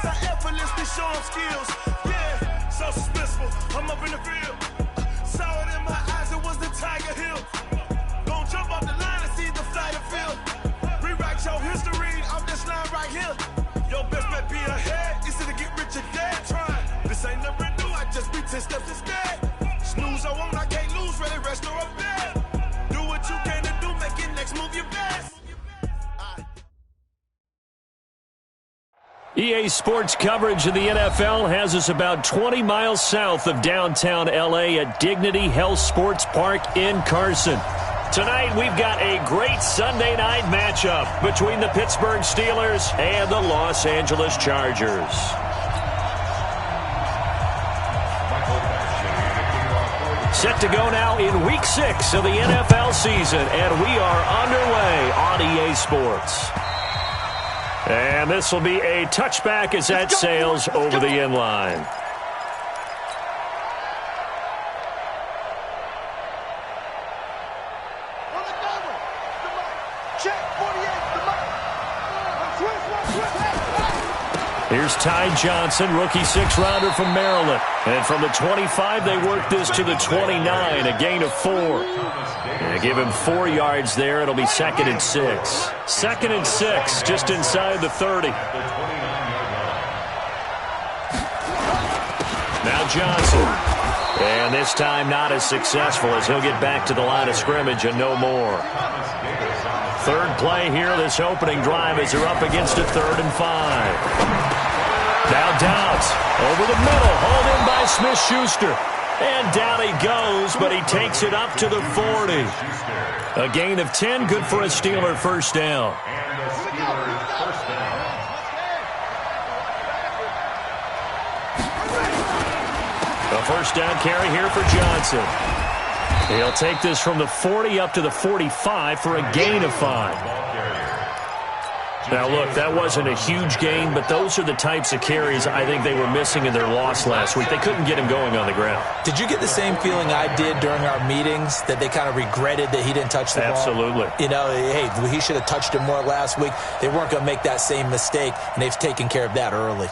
I effortlessly show them skills. Yeah, so suspenseful. I'm up in the field. Saw it in my eyes, it was the Tiger Hill. Gon' jump off the line and see the flight of field. Rewrite your history off this line right here. Your best bet be ahead. Easy to get rich or dead. Trying. This ain't never new, I just be 10 steps instead. Snooze, I won't, I can't lose. Ready, rest, or up there. Do what you can to do, make your next move your best. EA Sports coverage of the NFL has us about 20 miles south of downtown L.A. at Dignity Health Sports Park in Carson. Tonight, we've got a great Sunday night matchup between the Pittsburgh Steelers and the Los Angeles Chargers. Set to go now in Week 6 of the NFL season, and we are underway on EA Sports. And this will be a touchback as that sails over the end line. Here's Ty Johnson, rookie six-rounder from Maryland. And from the 25, they work this to the 29, a gain of 4. And give him 4 yards there. It'll be 2nd and 6. 2nd and 6, just inside the 30. Now Johnson. And this time not as successful as he'll get back to the line of scrimmage and no more. Third play here, this opening drive as they're up against a 3rd and 5. Now Downs over the middle, hauled in by Smith-Schuster. And down he goes, but he takes it up to the 40. A gain of 10, good for a Steeler first down. A first down carry here for Johnson. He'll take this from the 40 up to the 45 for a gain of 5. Now, look, that wasn't a huge gain, but those are the types of carries I think they were missing in their loss last week. They couldn't get him going on the ground. Did you get the same feeling I did during our meetings, that they kind of regretted that he didn't touch the ball? Absolutely. You know, hey, he should have touched it more last week. They weren't going to make that same mistake, and they've taken care of that early.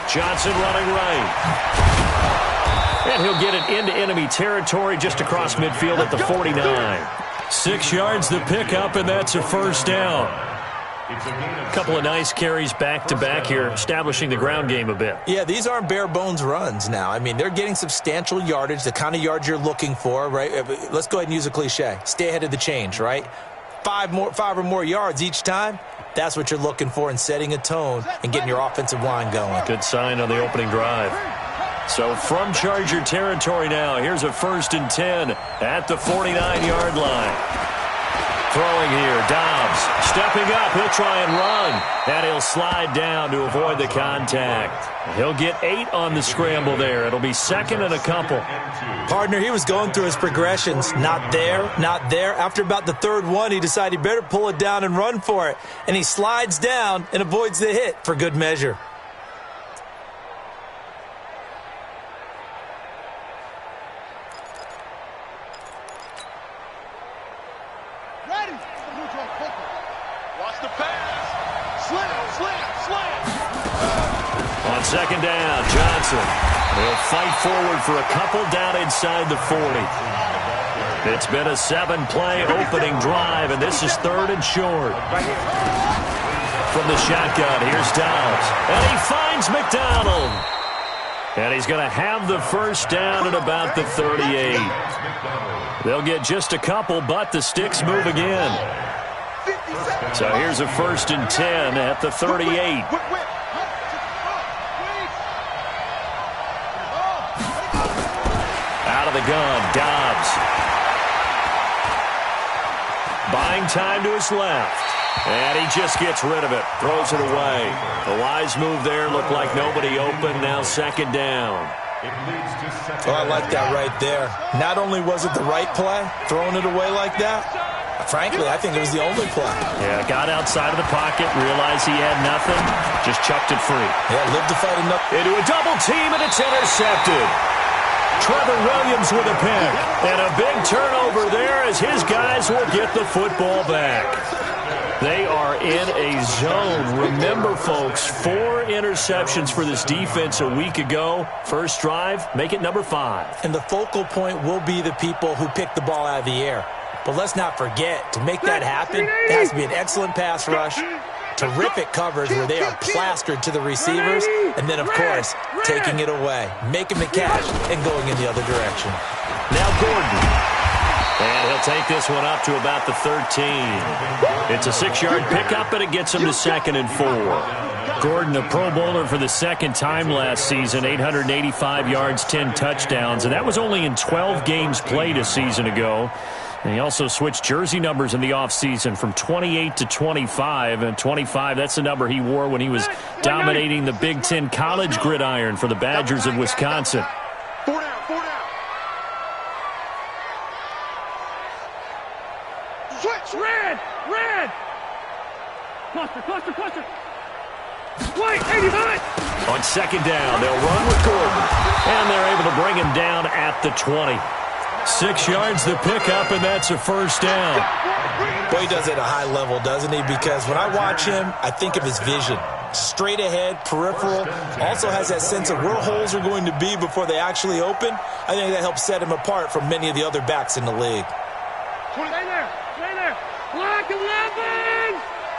Johnson running right. And he'll get it into enemy territory just across midfield at the 49. 6 yards the pickup, and that's a first down. A couple of nice carries back-to-back here, establishing the ground game a bit. Yeah, these aren't bare-bones runs now. I mean, they're getting substantial yardage, the kind of yards you're looking for, right? Let's go ahead and use a cliche. Stay ahead of the change, right? 5 or more yards each time. That's what you're looking for in setting a tone and getting your offensive line going. Good sign on the opening drive. So from Charger territory now, here's a 1st and 10 at the 49-yard line. Throwing here, Dobbs stepping up. He'll try and run, and he'll slide down to avoid the contact. He'll get 8 on the scramble there. It'll be 2nd and a couple. Partner, he was going through his progressions. Not there, not there. After about the 3rd one, he decided he better pull it down and run for it. And he slides down and avoids the hit for good measure. On 2nd down, Johnson will fight forward for a couple down inside the 40. It's been a 7-play opening drive, and this is 3rd and short. From the shotgun, here's Downs, and he finds McDonald. And he's going to have the first down at about the 38. They'll get just a couple, but the sticks move again. So here's a 1st and 10 at the 38. Out of the gun, Dobbs. Buying time to his left. And he just gets rid of it. Throws it away. The wise move there. Looked like nobody open. Now 2nd down. Oh, I like that right there. Not only was it the right play, throwing it away like that, frankly, I think it was the only play. Yeah, got outside of the pocket, realized he had nothing, just chucked it free. Yeah, lived to fight enough. Into a double team, and it's intercepted. Trevor Williams with a pick. And a big turnover there as his guys will get the football back. They are in a zone. Remember, folks, 4 interceptions for this defense a week ago. First drive, make it number 5. And the focal point will be the people who pick the ball out of the air. But let's not forget, to make that happen, it has to be an excellent pass rush, terrific coverage where they are plastered to the receivers, and then, of course, taking it away, making the catch, and going in the other direction. Now Gordon. And he'll take this one up to about the 13. It's a 6-yard pickup, and it gets him to 2nd and 4. Gordon, a Pro Bowler for the second time last season, 885 yards, 10 touchdowns, and that was only in 12 games played a season ago. And he also switched jersey numbers in the offseason from 28 to 25. And 25, that's the number he wore when he was dominating the Big Ten college gridiron for the Badgers of Wisconsin. 4 down, 4 down. Switch, red. Cluster. White, 89. On 2nd down, they'll run with Gordon. And they're able to bring him down at the 20. 6 yards the pickup, and that's a first down. Boy, he does it at a high level, doesn't he? Because when I watch him, I think of his vision. Straight ahead, peripheral, also has that sense of where holes are going to be before they actually open. I think that helps set him apart from many of the other backs in the league. Stay there. Black 11.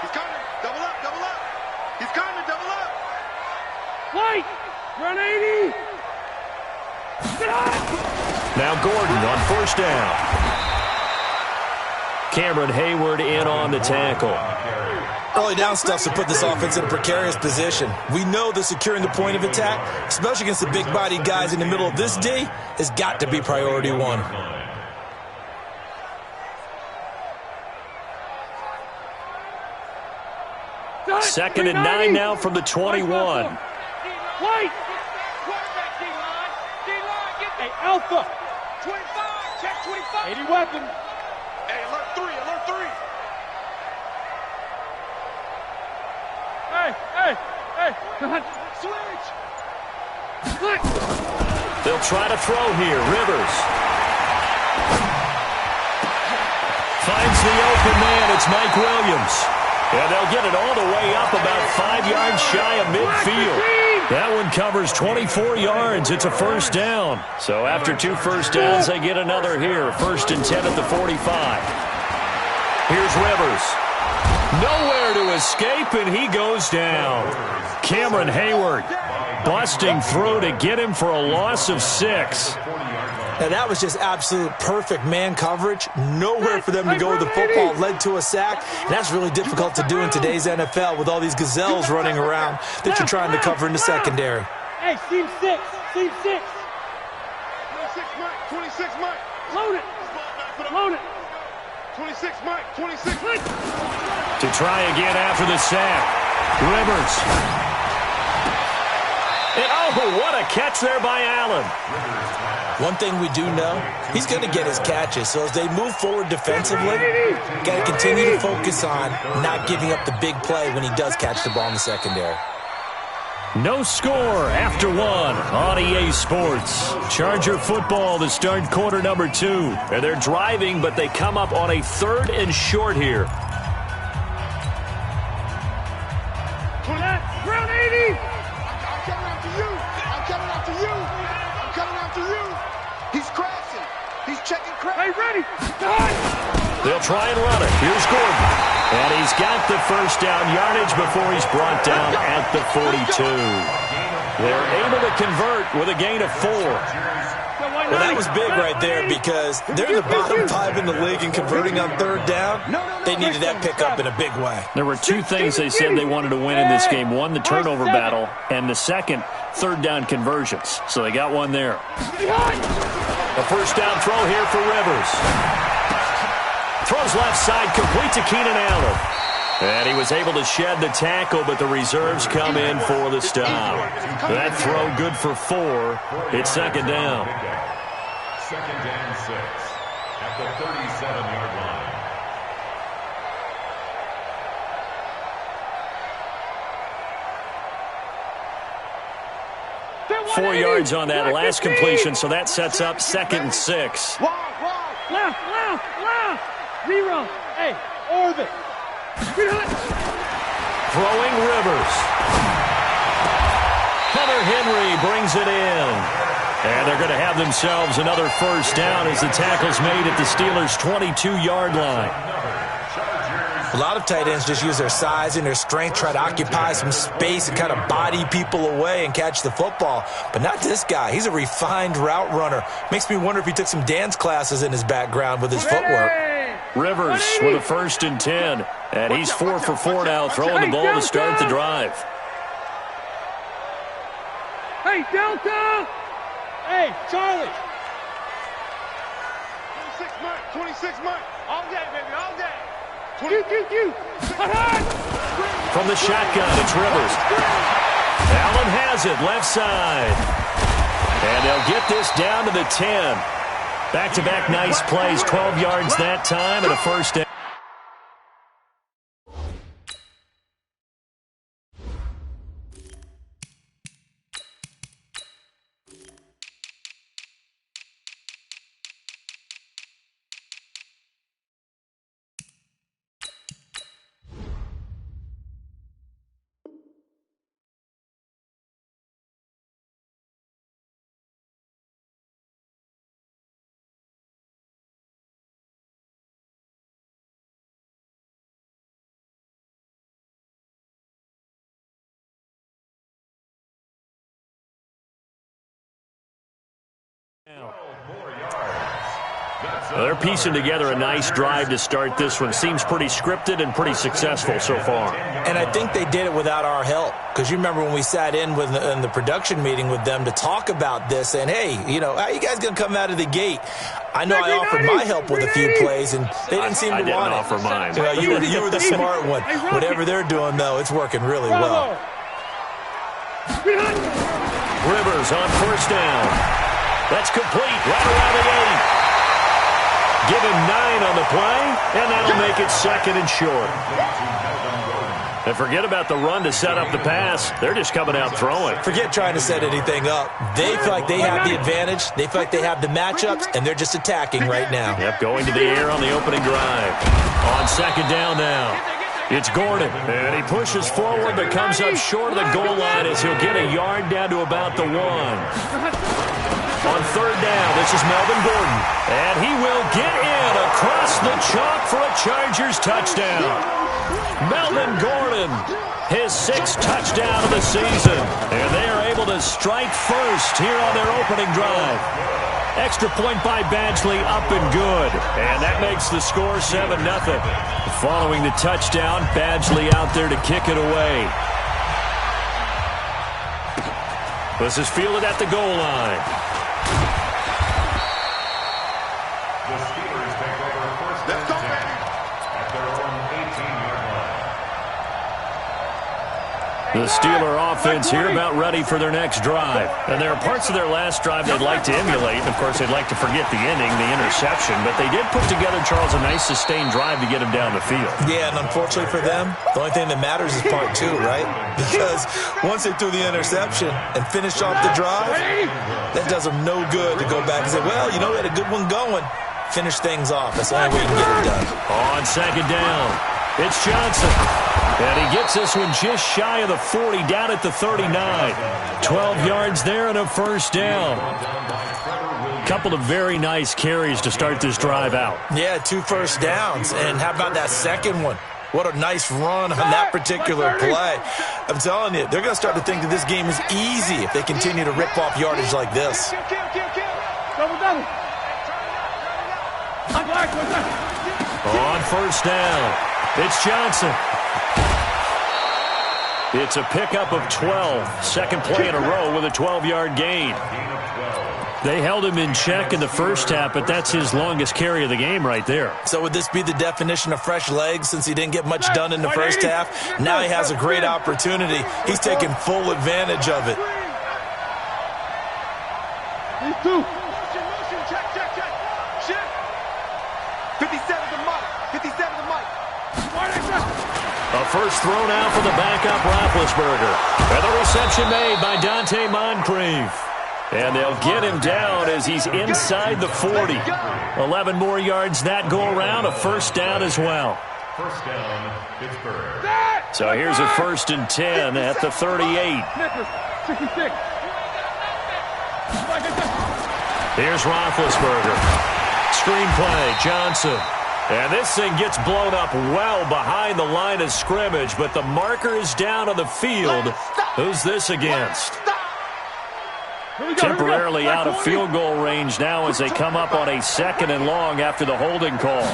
He's coming. Double up. He's coming. Double up. White. Run 80. Get up. Now Gordon on first down. Cameron Hayward in on the tackle. Early down stuff to put this offense in a precarious position. We know that securing the point of attack, especially against the big-bodied guys in the middle of this D, has got to be priority 1. Second and 9 now from the 21. White. Hey, Alpha. 25. Check 25. 80 weapon. Hey, alert 3. Hey. Switch. They'll try to throw here. Rivers. Finds the open man. It's Mike Williams. And they'll get it all the way up about 5 yards shy of midfield. That one covers 24 yards. It's a first down. So after 2 first downs, they get another here. 1st and 10 at the 45. Here's Rivers. Nowhere to escape, and he goes down. Cameron Hayward busting through to get him for a loss of 6. Now, that was just absolute perfect man coverage. Nowhere for them to go with the football. Led to a sack. And that's really difficult to do in today's NFL with all these gazelles running around that you're trying to cover in the secondary. Hey, seam 6. 26, Mike. Load it. 26, Mike. To try again after the sack. Rivers. And oh, what a catch there by Allen. One thing we do know, he's going to get his catches. So as they move forward defensively, got to continue to focus on not giving up the big play when he does catch the ball in the secondary. No score after 1 on EA Sports. Charger football to start quarter number 2. And they're driving, but they come up on a 3rd and short here. Round 80. I'm coming after you. He's crashing. He's checking crash. Hey, ready. They'll try and run it. Here's Gordon. And he's got the first down yardage before he's brought down at the 42. They're able to convert with a gain of 4. Well, that was big right there because they're in the bottom 5 in the league and converting on 3rd down. They needed that pickup in a big way. There were 2 things they said they wanted to win in this game. One, the turnover battle, and the second, 3rd down conversions. So they got one there. A first down throw here for Rivers. Throws left side, complete to Keenan Allen. And he was able to shed the tackle, but the reserves come in for the stop. That throw good for 4. It's 2nd down. 2nd and 6 at the 37-yard line. 4 yards on that last completion, so that sets up 2nd and 6. Left. Zero. Hey, orbit. Throwing Rivers. Hunter Henry brings it in. And they're going to have themselves another first down as the tackle's made at the Steelers' 22-yard line. A lot of tight ends just use their size and their strength, try to occupy some space and kind of body people away and catch the football. But not this guy. He's a refined route runner. Makes me wonder if he took some dance classes in his background with his footwork. Rivers with a 1st and 10. And he's 4 for 4 now, throwing the ball to start the drive. Hey, Delta! Hey, Charlie! 26 months. All day, baby, all day. From the shotgun, it's Rivers. Allen has it, left side. And they'll get this down to the 10. Back-to-back nice plays, 12 yards that time, and a first down. They're piecing together a nice drive to start this one. Seems pretty scripted and pretty successful so far. And I think they did it without our help. Because you remember when we sat in the production meeting with them to talk about this, and hey, you know, how you guys going to come out of the gate? I know I offered my help with a few plays, and they didn't seem to want it. I didn't offer mine. You were the smart one. Whatever they're doing, though, it's working really well. Rivers on 1st down. That's complete right around the 8. Give him 9 on the play, and that'll make it 2nd and short. And forget about the run to set up the pass. They're just coming out throwing. Forget trying to set anything up. They feel like they have the advantage. They feel like they have the matchups, and they're just attacking right now. Yep, going to the air on the opening drive. On 2nd down now. It's Gordon, and he pushes forward but comes up short of the goal line as he'll get a yard down to about the 1. On 3rd down, this is Melvin Gordon, and he will get in across the chalk for a Chargers touchdown. Melvin Gordon, his 6th touchdown of the season, and they are able to strike first here on their opening drive. Extra point by Badgley, up and good, and that makes the score 7-0. Following the touchdown, Badgley out there to kick it away. This is fielded at the goal line. The Steelers take over 1st and 10 at their own 18-yard line. The Steeler offense here about ready for their next drive. And there are parts of their last drive they'd like to emulate. Of course, they'd like to forget the ending, the interception. But they did put together, Charles, a nice sustained drive to get him down the field. Yeah, and unfortunately for them, the only thing that matters is part 2, right? Because once they threw the interception and finished off the drive, that does them no good to go back and say, well, you know, we had a good one going. Finish things off. That's the only way you can get it done. On 2nd down, it's Johnson. And he gets this one just shy of the 40, down at the 39. 12 yards there and a first down. Couple of very nice carries to start this drive out. Yeah, 2 first downs. And how about that second one? What a nice run on that particular play. I'm telling you, they're going to start to think that this game is easy if they continue to rip off yardage like this. Double. On 1st down, it's Johnson. It's a pickup of 12. 2nd play in a row with a 12-yard gain. They held him in check in the first half, but that's his longest carry of the game right there. So would this be the definition of fresh legs since he didn't get much done in the first half? Now he has a great opportunity. He's taking full advantage of it. Motion, check. 57 to Mike. 57 to Mike. A first throw now for the backup Roethlisberger. And the reception made by Dante Moncrief. And they'll get him down as he's inside the 40. 11 more yards that go around, a first down as well. First down, Pittsburgh. So here's a 1st and 10 at the 38. 66. Here's Roethlisberger. Screenplay, Johnson. And this thing gets blown up well behind the line of scrimmage, but the marker is down on the field. Who's this against? Temporarily out of field goal range now as they come up on a 2nd and long after the holding call.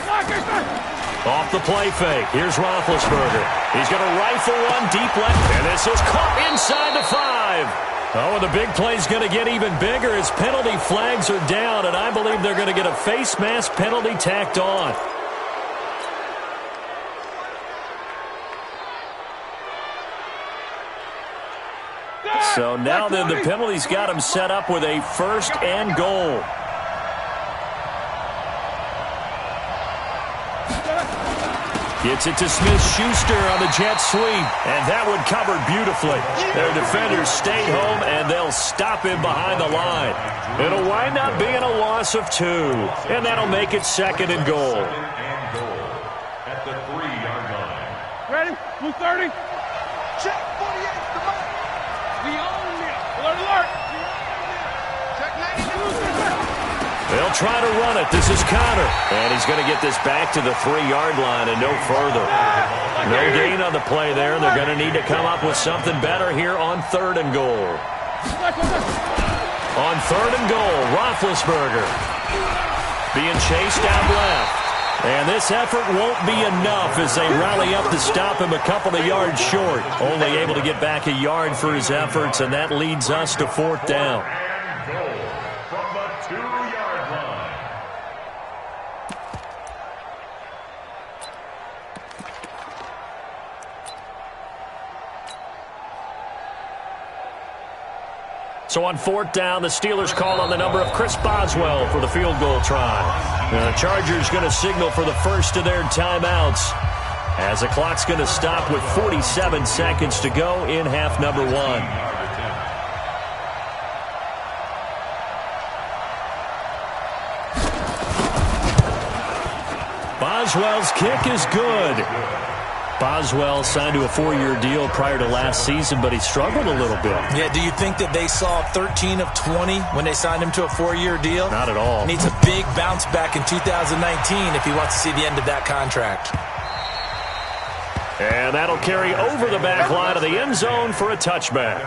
Off the play fake. Here's Roethlisberger. He's going to rifle one deep left, and this is caught inside the 5. Oh, and the big play's going to get even bigger as penalty flags are down, and I believe they're going to get a face mask penalty tacked on. So now then the penalty's got him set up with a 1st and goal. Gets it to Smith-Schuster on the jet sweep, and that one covered beautifully. Their defenders stay home, and they'll stop him behind the line. It'll wind up being a loss of 2, and that'll make it 2nd and goal. At the 3-yard line. Ready? Blue 30. Check 48. We own it. Alert, alert. Check 92. They'll try to run it. This is Connor. And he's going to get this back to the 3-yard line and no further. No gain on the play there. They're going to need to come up with something better here on 3rd and goal. On 3rd and goal, Roethlisberger being chased out left. And this effort won't be enough as they rally up to stop him a couple of yards short. Only able to get back a yard for his efforts, and that leads us to 4th down. And goal from the 2-yard line. So on 4th down, the Steelers call on the number of Chris Boswell for the field goal try. The Chargers going to signal for the first of their timeouts as the clock's going to stop with 47 seconds to go in half number 1. Boswell's kick is good. Boswell signed to a 4-year deal prior to last season, but he struggled a little bit. Yeah, do you think that they saw 13 of 20 when they signed him to a 4-year deal? Not at all. Needs a big bounce back in 2019 if he wants to see the end of that contract. And that'll carry over the back line of the end zone for a touchback.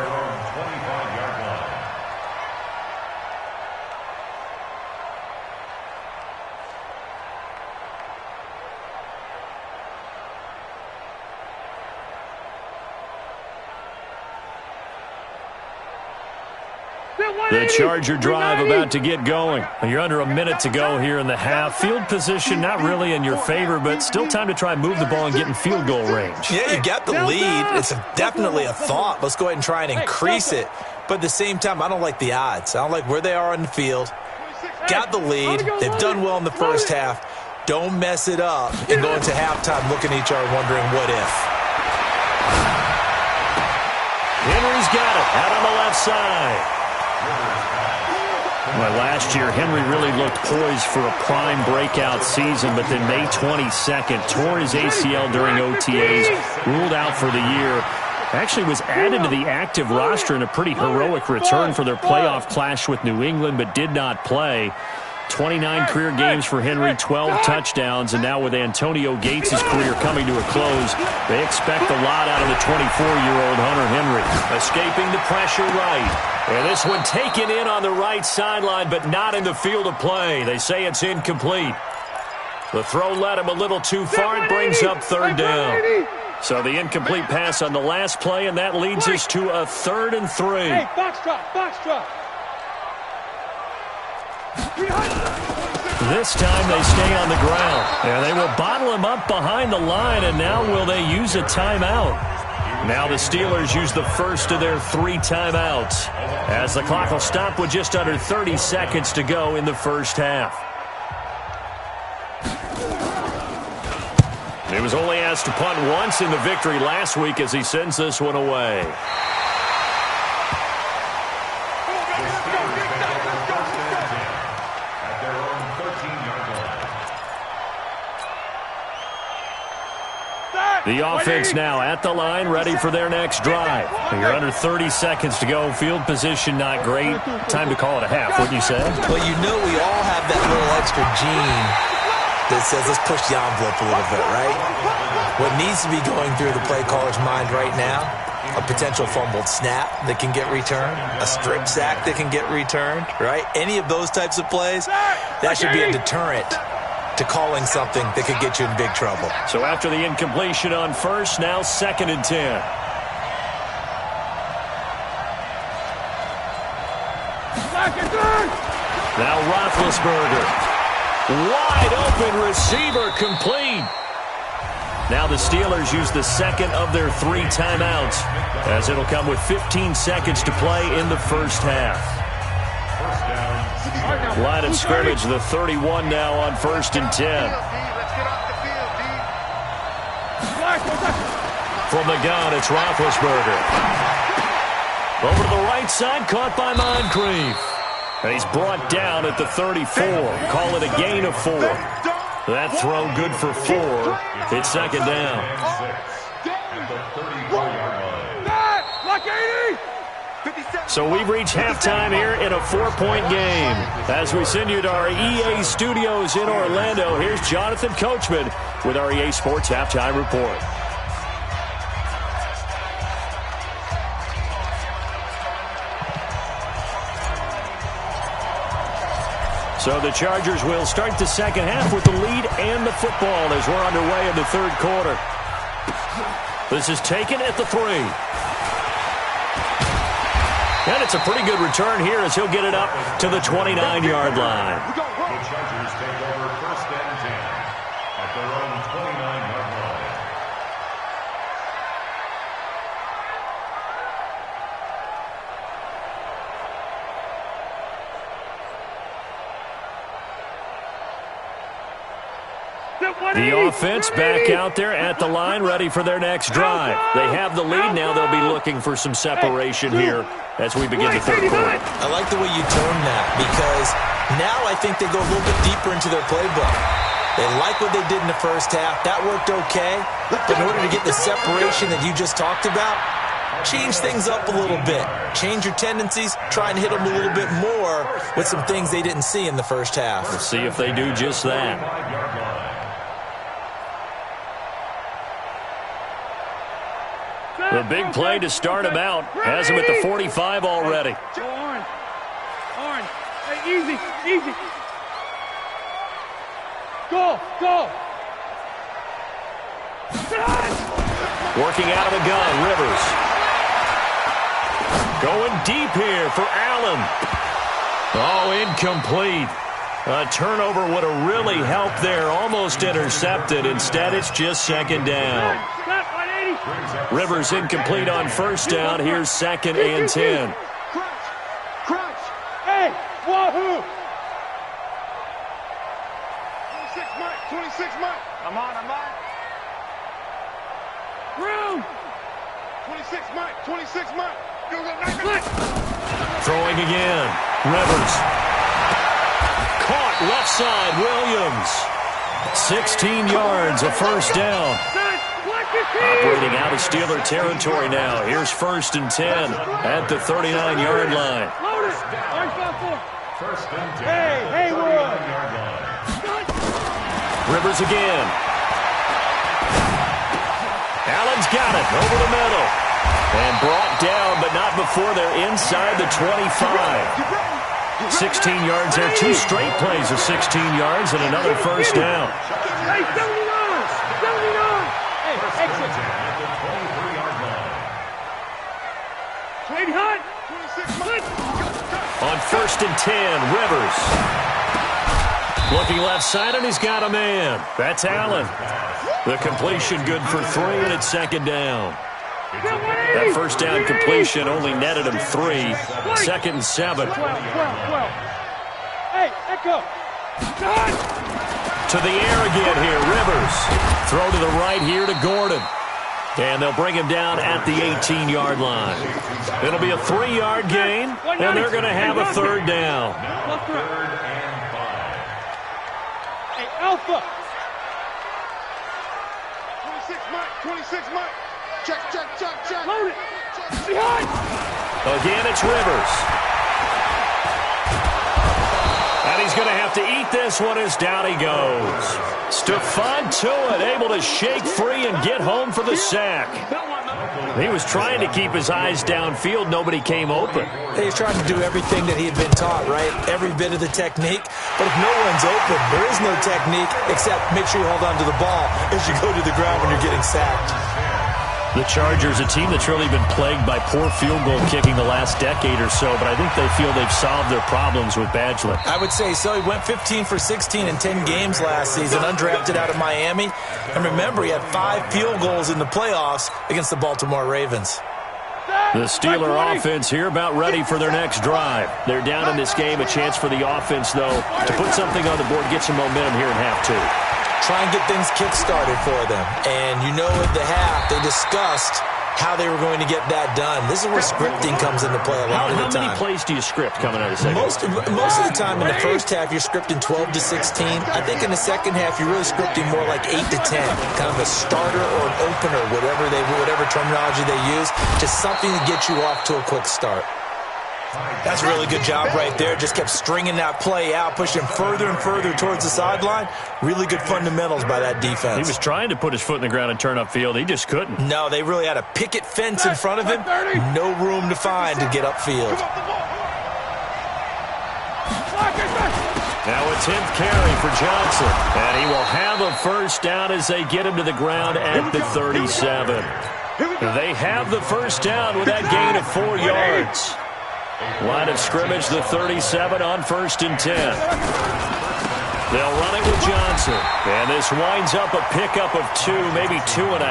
The Charger drive about to get going. You're under a minute to go here in the half. Field position not really in your favor, but still time to try and move the ball and get in field goal range. Yeah, you got the lead. It's definitely a thought. Let's go ahead and try and increase it. But at the same time, I don't like the odds. I don't like where they are on the field. Got the lead. They've done well in the first half. Don't mess it up and go into halftime looking at each other wondering what if. Henry's got it out on the left side. Well, last year, Henry really looked poised for a prime breakout season, but then May 22nd, tore his ACL during OTAs, ruled out for the year. Actually was added to the active roster in a pretty heroic return for their playoff clash with New England, but did not play. 29 career games for Henry, 12 touchdowns, and now with Antonio Gates' career coming to a close, they expect a lot out of the 24-year-old Hunter Henry. Escaping the pressure right. And this one taken in on the right sideline, but not in the field of play. They say it's incomplete. The throw led him a little too far. It brings up 3rd down. So the incomplete pass on the last play, and that leads us to a 3rd and 3. Hey, box drop. This time they stay on the ground. And they will bottle him up behind the line, and now will they use a timeout? Now the Steelers use the first of their 3 timeouts as the clock will stop with just under 30 seconds to go in the first half. He was only asked to punt once in the victory last week as he sends this one away. The offense now at the line, ready for their next drive. You're under 30 seconds to go. Field position not great. Time to call it a half, wouldn't you say? Well, you know we all have that little extra gene that says let's push the envelope a little bit, right? What needs to be going through the play caller's mind right now, a potential fumbled snap that can get returned, a strip sack that can get returned, right? Any of those types of plays, that should be a deterrent to calling something that could get you in big trouble. So after the incompletion on first, now 2nd and 10. Now Roethlisberger. Wide open receiver complete. Now the Steelers use the second of their 3 timeouts as it'll come with 15 seconds to play in the first half. Line of scrimmage, the 31 now on 1st and 10. From the gun, it's Roethlisberger. Over to the right side, caught by Moncrief. And he's brought down at the 34. Call it a gain of 4. That throw good for 4. It's 2nd down. So we've reached halftime here in a 4-point game. As we send you to our EA studios in Orlando, here's Jonathan Coachman with our EA Sports Halftime Report. So the Chargers will start the second half with the lead and the football as we're underway in the 3rd quarter. This is taken at the 3. And it's a pretty good return here as he'll get it up to the 29-yard line. The Chargers take over 1st and 10 at their own 29-yard line. The offense back out there at the line, ready for their next drive. They have the lead now. They'll be looking for some separation here as we begin the 3rd quarter. I like the way you tone that because now I think they go a little bit deeper into their playbook. They like what they did in the first half. That worked okay. But in order to get the separation that you just talked about, change things up a little bit. Change your tendencies. Try and hit them a little bit more with some things they didn't see in the first half. We'll see if they do just that. The big play to start him out has him at the 45 already. Orange. Hey, easy. Go. Working out of the gun, Rivers. Going deep here for Allen. Oh, incomplete. A turnover would have really helped there. Almost intercepted. Instead, it's just 2nd down. Rivers incomplete on 1st down. Here's 2nd and 10. Crunch. Hey, wahoo. 26 Mike. I'm on. Room. 26 Mike. Throwing again. Rivers. Caught left side. Williams. 16 yards, a 1st down. Operating out of Steeler territory now. Here's 1st and 10 at the 39-yard line. Hey, Rivers again. Allen's got it over the middle. And brought down, but not before they're inside the 25. 16 yards there. 2 straight plays of 16 yards and another 1st down. Hey, 79! Hey, exit. On 1st and 10, Rivers. Looking left side, and he's got a man. That's Allen. The completion good for 3, and it's 2nd down. That 1st down completion only netted him 3. 2nd and 7. 12. Hey, echo. To the air again here, Rivers. Throw to the right here to Gordon. And they'll bring him down at the 18-yard line. It'll be a 3-yard gain, and they're going to have a third down. Hey, Alpha. 26 Mike. Check. Load it. Behind. Again, it's Rivers. And he's going to have to eat this one as down he goes. Stephon Tuitt able to shake free and get home for the sack. He was trying to keep his eyes downfield. Nobody came open. He's trying to do everything that he had been taught, right? Every bit of the technique. But if no one's open, there is no technique except make sure you hold on to the ball as you go to the ground when you're getting sacked. The Chargers, a team that's really been plagued by poor field goal kicking the last decade or so, but I think they feel they've solved their problems with Badgley. I would say so. He went 15 for 16 in 10 games last season, undrafted out of Miami. And remember, he had 5 field goals in the playoffs against the Baltimore Ravens. The Steeler offense here about ready for their next drive. They're down in this game. A chance for the offense, though, to put something on the board, get some momentum here in half 2. Try and get things kick-started for them. And you know at the half, they discussed how they were going to get that done. This is where scripting comes into play a lot of the time. How many plays do you script coming out of the second? Most of the time in the first half, you're scripting 12 to 16. I think in the second half, you're really scripting more like 8 to 10. Kind of a starter or an opener, whatever terminology they use. Just something to get you off to a quick start. That's a really good job right there. Just kept stringing that play out, pushing further and further towards the sideline. Really good fundamentals by that defense. He was trying to put his foot in the ground and turn upfield. He just couldn't. No, they really had a picket fence in front of him. No room to find to get upfield. Now a 10th carry for Johnson. And he will have a first down as they get him to the ground at the 37. They have the first down with that gain of 4 yards. Line of scrimmage, the 37 on 1st and 10. They'll run it with Johnson. And this winds up a pickup of 2, maybe 2.5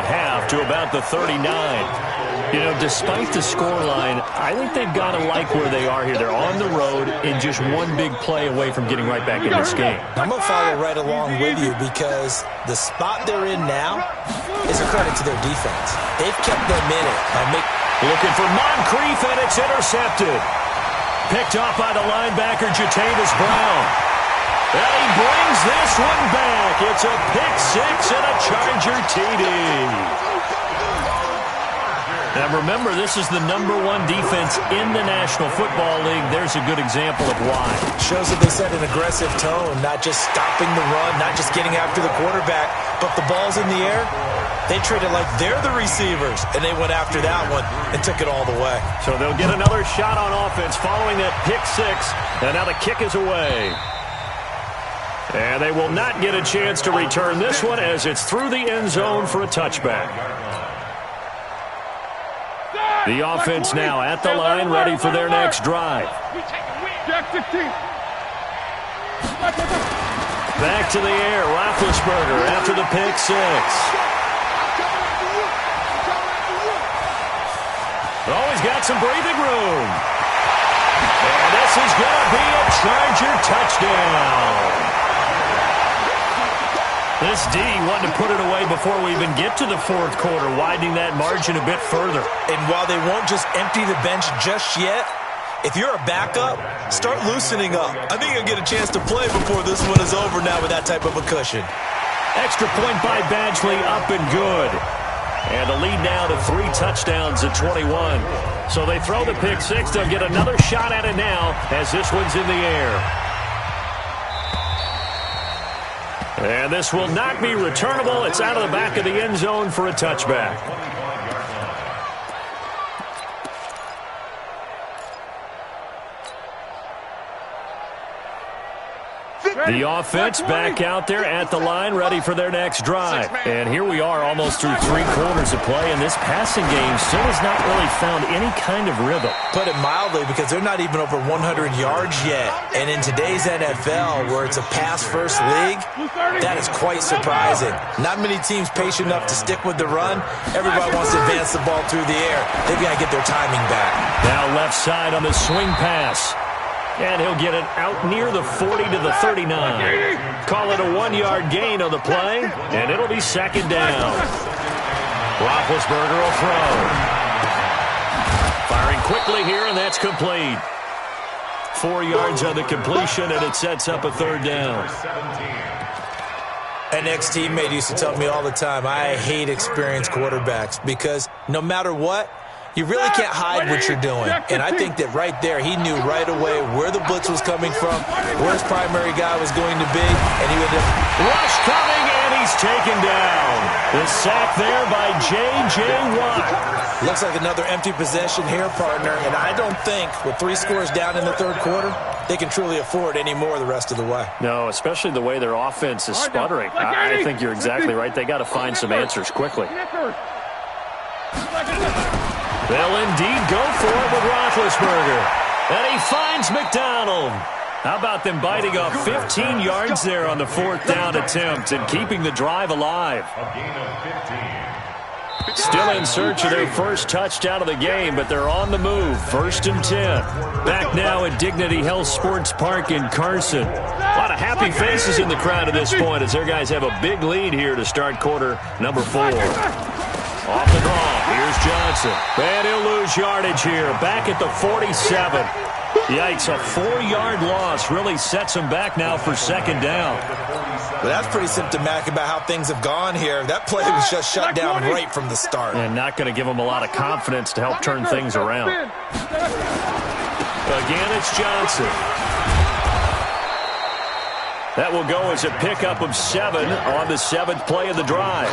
to about the 39. You know, despite the scoreline, I think they've got to like where they are here. They're on the road and just one big play away from getting right back in this game. I'm going to follow right along with you because the spot they're in now is a credit to their defense. They've kept them in it. Looking for Moncrief, and it's intercepted. Picked off by the linebacker, Jatavis Brown. And he brings this one back. It's a pick 6 and a Charger TD. Now remember, this is the #1 defense in the National Football League. There's a good example of why. Shows that they set an aggressive tone, not just stopping the run, not just getting after the quarterback, but the ball's in the air. They treat it like they're the receivers, and they went after that one and took it all the way. So they'll get another shot on offense following that pick 6, and now the kick is away. And they will not get a chance to return this one as it's through the end zone for a touchback. The offense now at the line, ready for their next drive. Back to the air, Roethlisberger after the pick 6. Oh, he's got some breathing room. And this is going to be a Charger touchdown. This D wanted to put it away before we even get to the 4th quarter, widening that margin a bit further. And while they won't just empty the bench just yet, if you're a backup, start loosening up. I think you'll get a chance to play before this one is over now with that type of a cushion. Extra point by Badgley, up and good. And the lead now to 3 touchdowns at 21. So they throw the pick 6. They'll get another shot at it now as this one's in the air. And this will not be returnable. It's out of the back of the end zone for a touchback. The offense back out there at the line, ready for their next drive. And here we are almost through 3 quarters of play, and this passing game still has not really found any kind of rhythm. Put it mildly, because they're not even over 100 yards yet. And in today's NFL, where it's a pass-first league, that is quite surprising. Not many teams patient enough to stick with the run. Everybody wants to advance the ball through the air. They've got to get their timing back. Now left side on the swing pass. And he'll get it out near the 40 to the 39. Call it a 1-yard gain on the play, and it'll be second down. Roethlisberger will throw. Firing quickly here, and that's complete. 4 yards on the completion, and it sets up a third down. An ex-teammate used to tell me all the time, I hate experienced quarterbacks because no matter what, you really can't hide what you're doing. And I think that right there, he knew right away where the blitz was coming from, where his primary guy was going to be, and he would just rush coming, and he's taken down. The sack there by J.J. Watt. Looks like another empty possession here, partner, and I don't think with 3 scores down in the third quarter, they can truly afford any more the rest of the way. No, especially the way their offense is sputtering. I think you're exactly right. They got to find some answers quickly. They'll indeed go for it with Roethlisberger. And he finds McDonald. How about them biting off 15 yards there on the 4th down attempt and keeping the drive alive? A gain of 15. Still in search of their first touchdown of the game, but they're on the move. 1st and 10. Back now at Dignity Health Sports Park in Carson. A lot of happy faces in the crowd at this point as their guys have a big lead here to start quarter number 4. Off the draw, here's Johnson. And he'll lose yardage here, back at the 47. Yikes, a 4-yard loss really sets him back now for second down. But that's pretty symptomatic about how things have gone here. That play was just shut down right from the start. And not going to give him a lot of confidence to help turn things around. Again, it's Johnson. That will go as a pickup of 7 on the 7th play of the drive.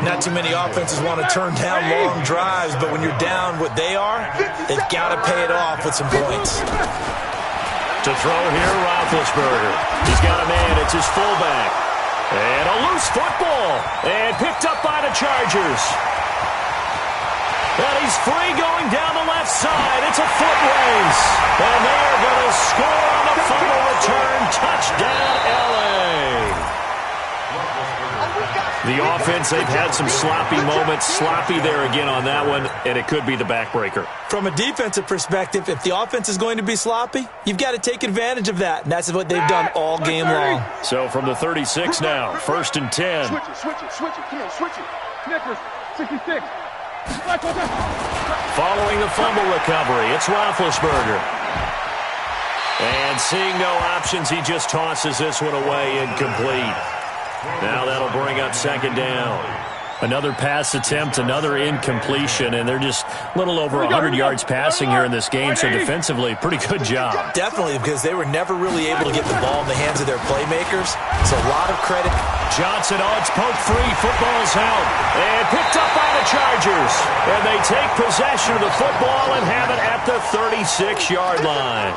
Not too many offenses want to turn down long drives, but when you're down what they are, they've got to pay it off with some points. To throw here, Roethlisberger. He's got a man. It's his fullback. And a loose football. And picked up by the Chargers. And he's free going down the left side. It's a foot race. And they are going to score on the fumble return. Touchdown, L.A. The offense, they've had some sloppy moments. Sloppy there again on that one, and it could be the backbreaker. From a defensive perspective, if the offense is going to be sloppy, you've got to take advantage of that, and that's what they've done all game long. So from the 36 now, 1st and 10. Switch it. Come on, switch it. Snickers, 66. Following the fumble recovery, it's Roethlisberger. And seeing no options, he just tosses this one away incomplete. Now that'll bring up second down. Another pass attempt, another incompletion, and they're just a little over 100 yards passing here in this game, so defensively, pretty good job. Definitely, because they were never really able to get the ball in the hands of their playmakers, so a lot of credit. Johnson, it's poked free, football's out, and picked up by the Chargers. And they take possession of the football and have it at the 36-yard line.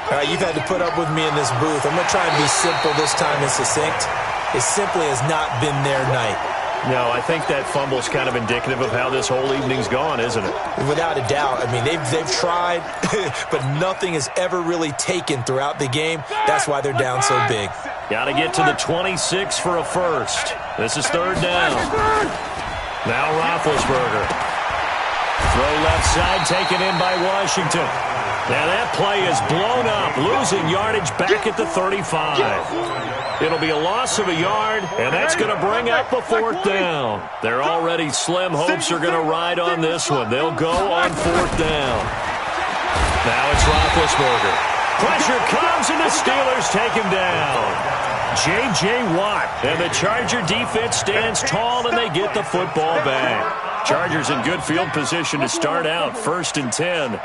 All right, you've had to put up with me in this booth. I'm going to try and be simple this time and succinct. It simply has not been their night. No, I think that fumble's kind of indicative of how this whole evening's gone, isn't it? Without a doubt. I mean, they've tried, but nothing is ever really taken throughout the game. That's why they're down so big. Got to get to the 26 for a first. This is 3rd down. Now Roethlisberger. Throw left side, taken in by Washington. Now that play is blown up, losing yardage back at the 35. It'll be a loss of a yard, and that's going to bring up a 4th down. Their already slim hopes are going to ride on this one. They'll go on 4th down. Now it's Roethlisberger. Pressure comes, and the Steelers take him down. J.J. Watt, and the Charger defense stands tall, and they get the football back. Chargers in good field position to start out, 1st and 10.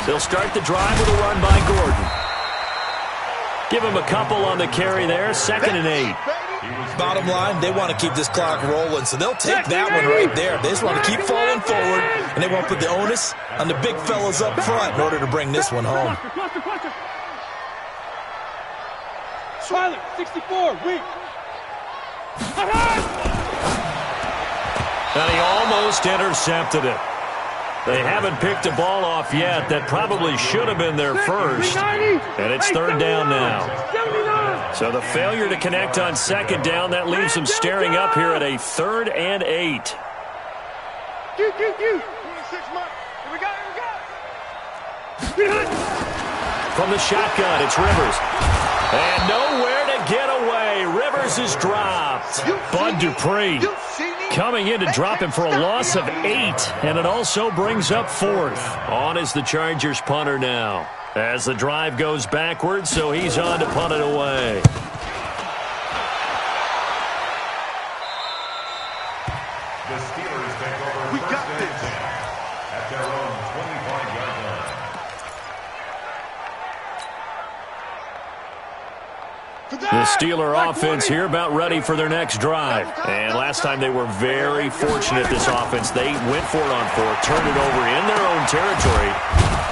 They'll start the drive with a run by Gordon. Give him a couple on the carry there, 2nd and 8. Bottom line, they want to keep this clock rolling, so they'll take that one right there. They just want to keep falling forward, and they won't put the onus on the big fellas up front in order to bring this one home. Silent, 64, weak. And he almost intercepted it. They haven't picked a ball off yet. That probably should have been their first. And it's 3rd down now. So the failure to connect on 2nd down, that leaves them staring up here at a 3rd and 8. 26 months. Here we go, From the shotgun, it's Rivers. And nowhere to get away. Rivers is dropped. Bud Dupree coming in to drop him for a loss of 8. And it also brings up 4th. On is the Chargers punter now. As the drive goes backwards, so he's on to punt it away. The Steelers take over first and 10 at their own 25-yard line. The Steeler offense here about ready for their next drive. And last time they were very fortunate, this offense. They went for it on 4th, turned it over in their own territory,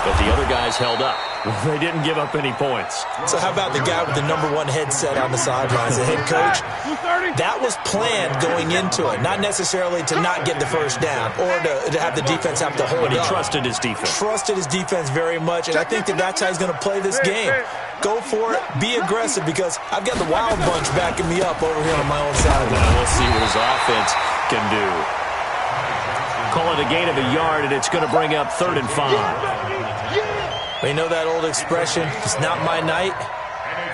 but the other guys held up. They didn't give up any points. So how about the guy with the #1 headset on the sidelines, the head coach? That was planned going into it, not necessarily to not get the first down or to have the defense have to hold up. But he trusted his defense. Trusted his defense very much, and I think that's how he's going to play this game. Go for it, be aggressive, because I've got the wild bunch backing me up over here on my own sideline. We'll see what his offense can do. Call it a gain of a yard, and it's going to bring up 3rd and 5. You know that old expression, it's not my night?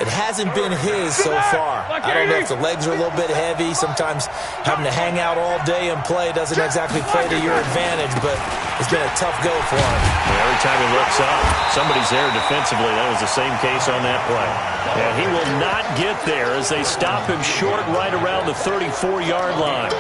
It hasn't been his so far. I don't know if the legs are a little bit heavy. Sometimes having to hang out all day and play doesn't exactly play to your advantage, but it's been a tough go for him. Every time he looks up, somebody's there defensively. That was the same case on that play. And he will not get there as they stop him short right around the 34-yard line.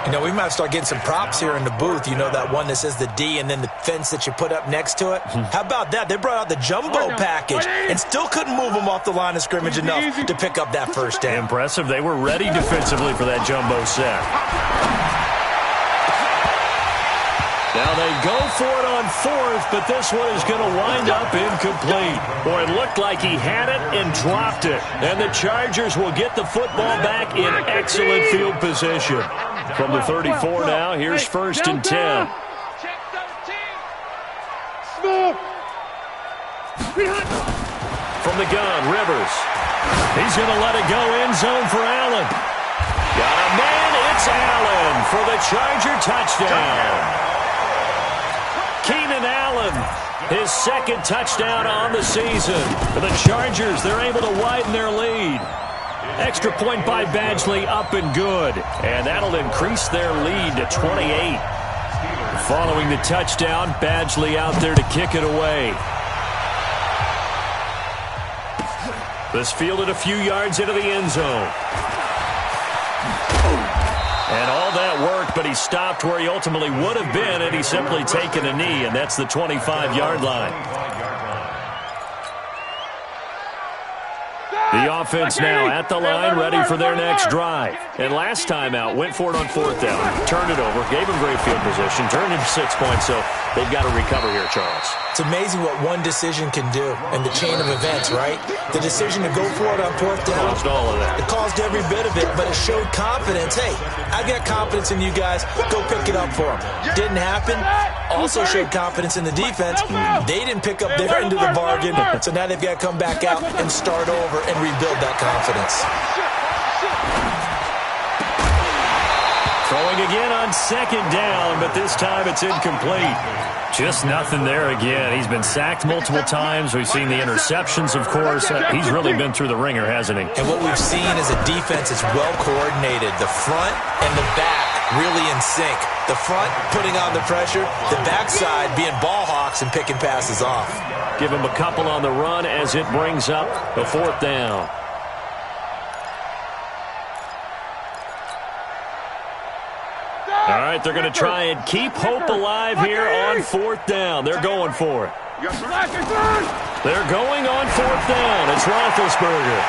You know, we might start getting some props here in the booth. You know, that one that says the D and then the fence that you put up next to it? How about that? They brought out the jumbo package and still couldn't move them off the line of scrimmage enough to pick up that first down. Impressive. They were ready defensively for that jumbo set. Now they go for it on 4th, but this one is going to wind up incomplete. Boy, it looked like he had it and dropped it. And the Chargers will get the football back in excellent field position. From the 34 now, here's 1st and 10. From the gun, Rivers. He's going to let it go end zone for Allen. Got a man, it's Allen for the Charger touchdown. Keenan Allen, his 2nd touchdown on the season. For the Chargers, they're able to widen their lead. Extra point by Badgley, up and good. And that'll increase their lead to 28. Following the touchdown, Badgley out there to kick it away. This fielded a few yards into the end zone. And all that worked, but he stopped where he ultimately would have been had he simply taken a knee, and that's the 25-yard line. The offense now at the line, ready for their next drive. And last time out, went for it on 4th down, turned it over, gave him great field position, turned into 6 points, so they've got to recover here, Charles. It's amazing what one decision can do in the chain of events, right? The decision to go for it on 4th down. Caused all of that. It caused every bit of it, but it showed confidence. Hey, I've got confidence in you guys. Go pick it up for them. Didn't happen. Also showed confidence in the defense. They didn't pick up their end of the bargain, so now they've got to come back out and start over and rebuild that confidence. Throwing again on 2nd down, but this time it's incomplete. Just nothing there again. He's been sacked multiple times. We've seen the interceptions, of course. He's really been through the ringer, hasn't he? And what we've seen is a defense that's well coordinated. The front and the back really in sync. The front putting on the pressure, the backside being ball hawks and picking passes off. Give him a couple on the run as it brings up the 4th down. All right, they're going to try and keep hope alive here on 4th down. They're going for it. They're going on 4th down. It's Roethlisberger.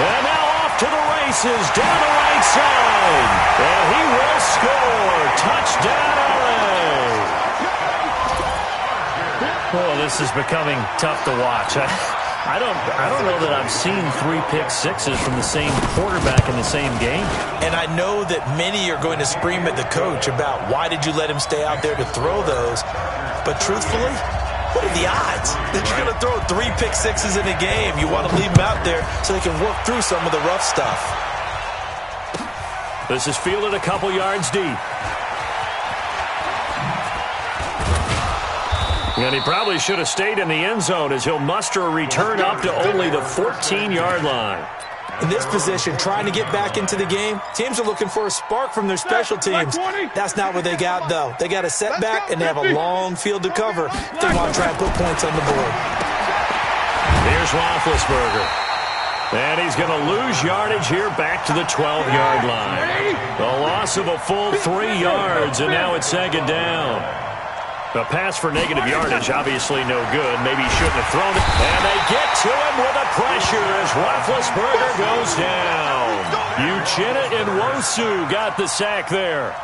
And now off to the races down the right side. And he will score. Touchdown, LA. Oh, this is becoming tough to watch. I don't know that I've seen 3 pick-sixes from the same quarterback in the same game. And I know that many are going to scream at the coach about why did you let him stay out there to throw those. But truthfully, what are the odds that you're going to throw 3 pick-sixes in a game? You want to leave them out there so they can work through some of the rough stuff. This is fielded a couple yards deep. And he probably should have stayed in the end zone as he'll muster a return up to only the 14-yard line. In this position, trying to get back into the game, teams are looking for a spark from their special teams. That's not what they got, though. They got a setback, and they have a long field to cover if they want to try and put points on the board. Here's Roethlisberger. And he's going to lose yardage here back to the 12-yard line. A loss of a full 3 yards, and now it's second down. A pass for negative yardage, obviously no good. Maybe he shouldn't have thrown it. And they get to him with a pressure as Roethlisberger goes down. Uchenna Nwosu got the sack there.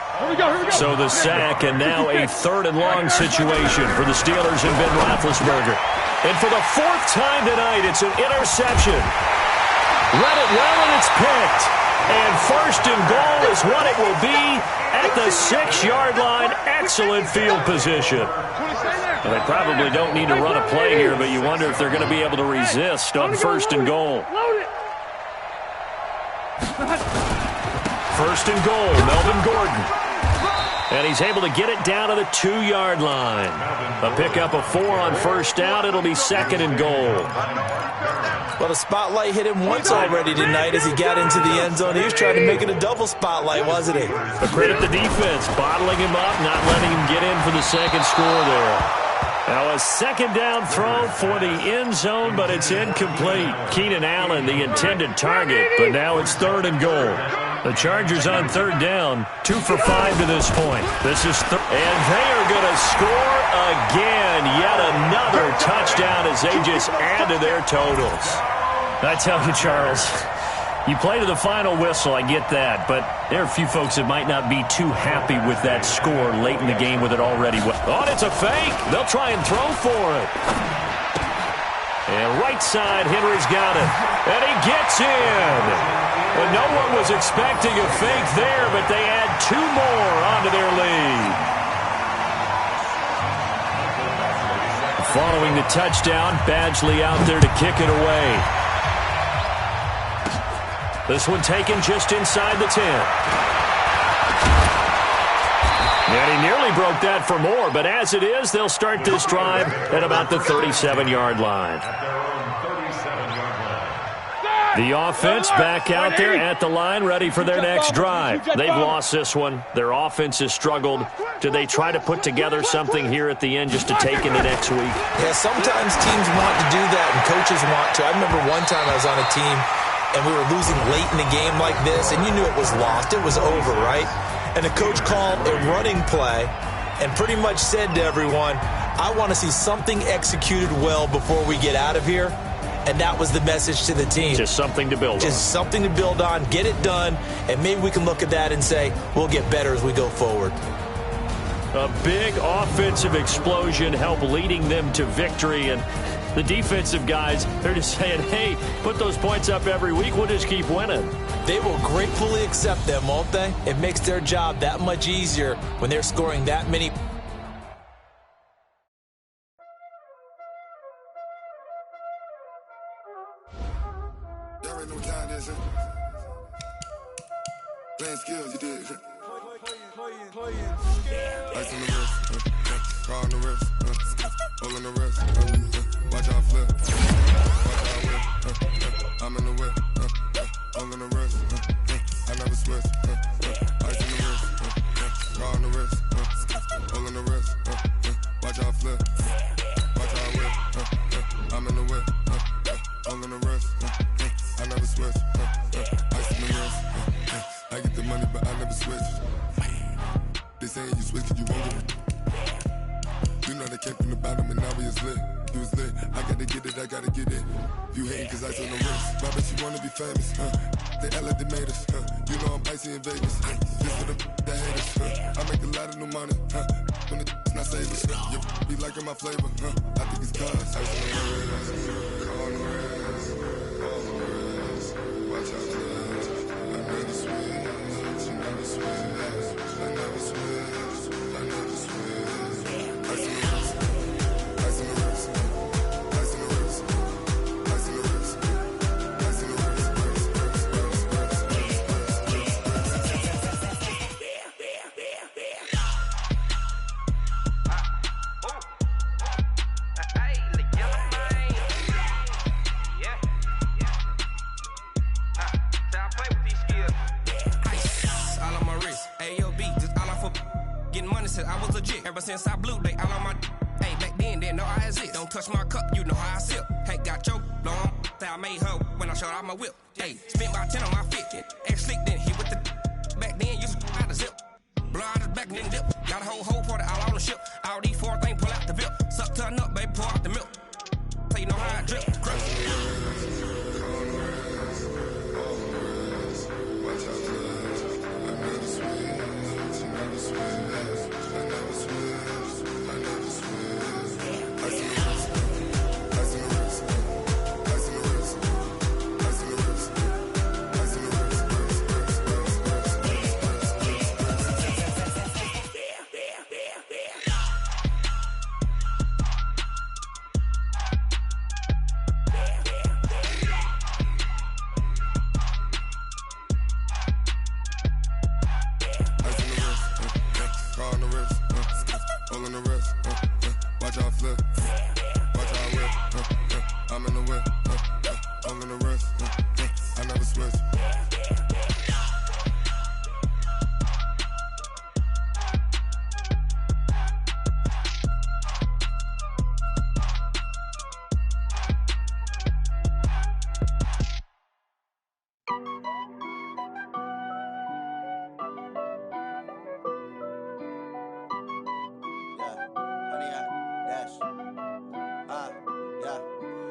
So the sack, and now a 3rd and long situation for the Steelers and Ben Roethlisberger. And for the 4th time tonight, it's an interception. Read it well, and it's picked. And 1st and goal is what it will be at the 6-yard line. Excellent field position. Well, they probably don't need to run a play here, but you wonder if they're going to be able to resist on 1st and goal. 1st and goal, Melvin Gordon. And he's able to get it down to the 2-yard line. A pickup of 4 on 1st down. It'll be 2nd and goal. Well, the spotlight hit him once already tonight as he got into the end zone. He was trying to make it a double spotlight, wasn't he? But credit the defense, bottling him up, not letting him get in for the 2nd score there. Now a 2nd down throw for the end zone, but it's incomplete. Keenan Allen, the intended target, but now it's 3rd and goal. The Chargers on 3rd down, 2 for 5 to this point. This is and they are going to score again. Yet another touchdown as they just add to their totals. I tell you, Charles, you play to the final whistle, I get that, but there are a few folks that might not be too happy with that score late in the game with it already. Oh, it's a fake. They'll try and throw for it. And right side, Henry's got it. And he gets in. And no one was expecting a fake there, but they add 2 more onto their lead. Following the touchdown, Badgley out there to kick it away. This one taken just inside the 10. And he nearly broke that for more, but as it is, they'll start this drive at about the 37-yard line. The offense back out there at the line, ready for their next drive. They've lost this one. Their offense has struggled. Do they try to put together something here at the end just to take into next week? Yeah, sometimes teams want to do that, and coaches want to. I remember one time I was on a team, and we were losing late in the game like this, and you knew it was lost. It was over, right? And the coach called a running play and pretty much said to everyone, I want to see something executed well before we get out of here. And that was the message to the team. Just something to build on. Just something to build on, get it done, and maybe we can look at that and say, we'll get better as we go forward. A big offensive explosion helped leading them to victory, and the defensive guys, they're just saying, hey, put those points up every week, we'll just keep winning. They will gratefully accept them, won't they? It makes their job that much easier when they're scoring that many. Playing skills, you did. Ice on the wrist, car on the wrist, hole in the wrist, watch out flip, watch out whip, I'm in the whip, hole in the wrist, I never switch, ice on the wrist, car on the wrist, hole in the wrist, watch out flip, watch out whip, I'm in the whip, hole in the wrist, I never switch, ice on the wrist. I get the money, but I never switch. They saying you switch, you won't get it. You know they came from the bottom and now we is lit. You was lit, I gotta get it, I gotta get it. You hating cause I on the wrist. Why bet you wanna be famous, They Ella they made us, You know I'm icy in Vegas, This for the that hate us, I make a lot of new money, When the not savers, You be liking my flavor, I think it's cause ice on the wrist, on the wrist, on the wrist. Watch out, I never switch. since I blew, they all on my. Hey, back then, didn't know I exist. Don't touch my cup, you know how I sip. Hey, got your blow on. I made her when I showed out my whip. Hey, spent about 10 on my fit. Ex-slick, then hit with the. Back then, used to out the zip. Blow out his back and then dip. Got a whole party all on the ship. All these 4 things pull out the VIP. Suck to a nut, baby, pour out the milk. So you know how I drip.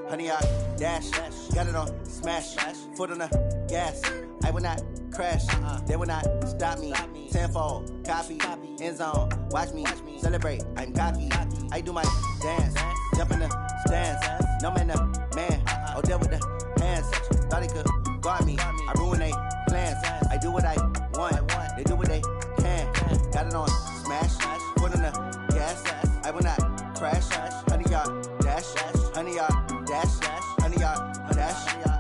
Honey, I dash, got it on smash, foot on the gas. I will not crash, they will not stop me. Tenfold, copy, end zone, watch me celebrate. I'm cocky, I do my dance, jump in the stands. No man, the man, oh, there with the hands. Thought he could guard me, I ruin they plans. I do what I want, they do what they can. Got it on smash, foot on the gas. I will not crash, honey, y'all dash, honey, y'all dash, honey, y'all dash,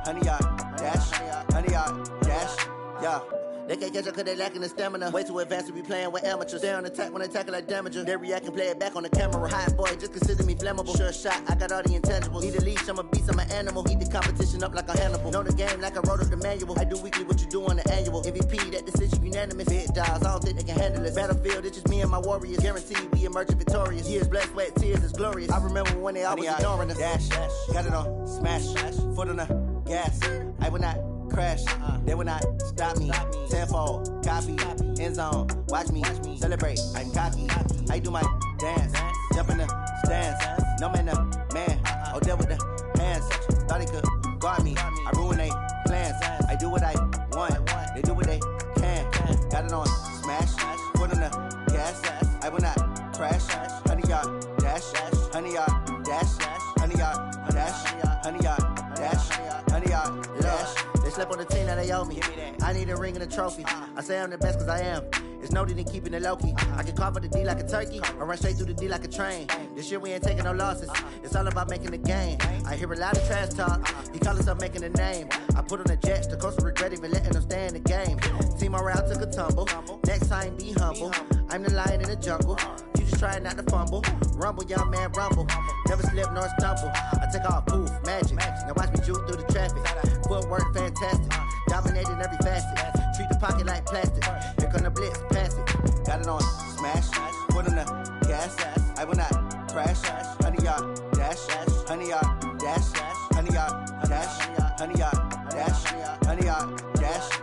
honey, y'all dash, honey, y'all dash, yeah. They can't catch up cause they lacking the stamina. Way too advanced to be playing with amateurs. Stay on attack when they tackle like damager. They react and play it back on the camera. Hot boy, just consider me flammable. Sure shot, I got all the intangibles. Need a leash, I'm a beast, I'm an animal. Eat the competition up like a Hannibal. Know the game like I wrote up the manual. I do weekly what you do on the annual. MVP, that decision unanimous. Big dogs, I don't think they can handle it. Battlefield, it's just me and my warriors. Guaranteed we emerge victorious. Years, blood, sweat, tears, it's glorious. I remember when they always ignoring us. Dash, got it on smash, foot on the gas. I will not crash, they will not stop me. Tenfold, copy, end zone, watch me celebrate. I'm cocky, I do my dance, jump in the stands. No man, the man, oh, there with the hands. Thought he could guard me, I ruin they plans. I do what I want, they do what they can. Got it on smash, foot on the gas. I will not crash, honey, y'all dash, honey, y'all dash, honey, y'all dash, honey, y'all dash, honey, y'all dash. They slept on the team, now they owe me. I need a ring and a trophy. I say I'm the best cause I am. It's no need in keeping it low-key. I can carve up the D like a turkey, or run straight through the D like a train. This year we ain't taking no losses. It's all about making the game. I hear a lot of trash talk. He call himself making a name. I put on the Jets, the coach will regret even letting them stay in the game. Team morale took a tumble. Next time be humble. I'm the lion in the jungle. You just try not to fumble. Rumble, young man, rumble. Never slip nor stumble. I take off, poof, magic. Now watch me juke through the traffic. Footwork fantastic. Dominating every facet. Treat the pocket like plastic. Here come the blitz, pass it. Got it on smash. Foot on the gas. I will not crash. Honey, y'all dash. Honey, y'all dash. Honey, y'all dash. Honey, y'all dash. Honey, y'all dash.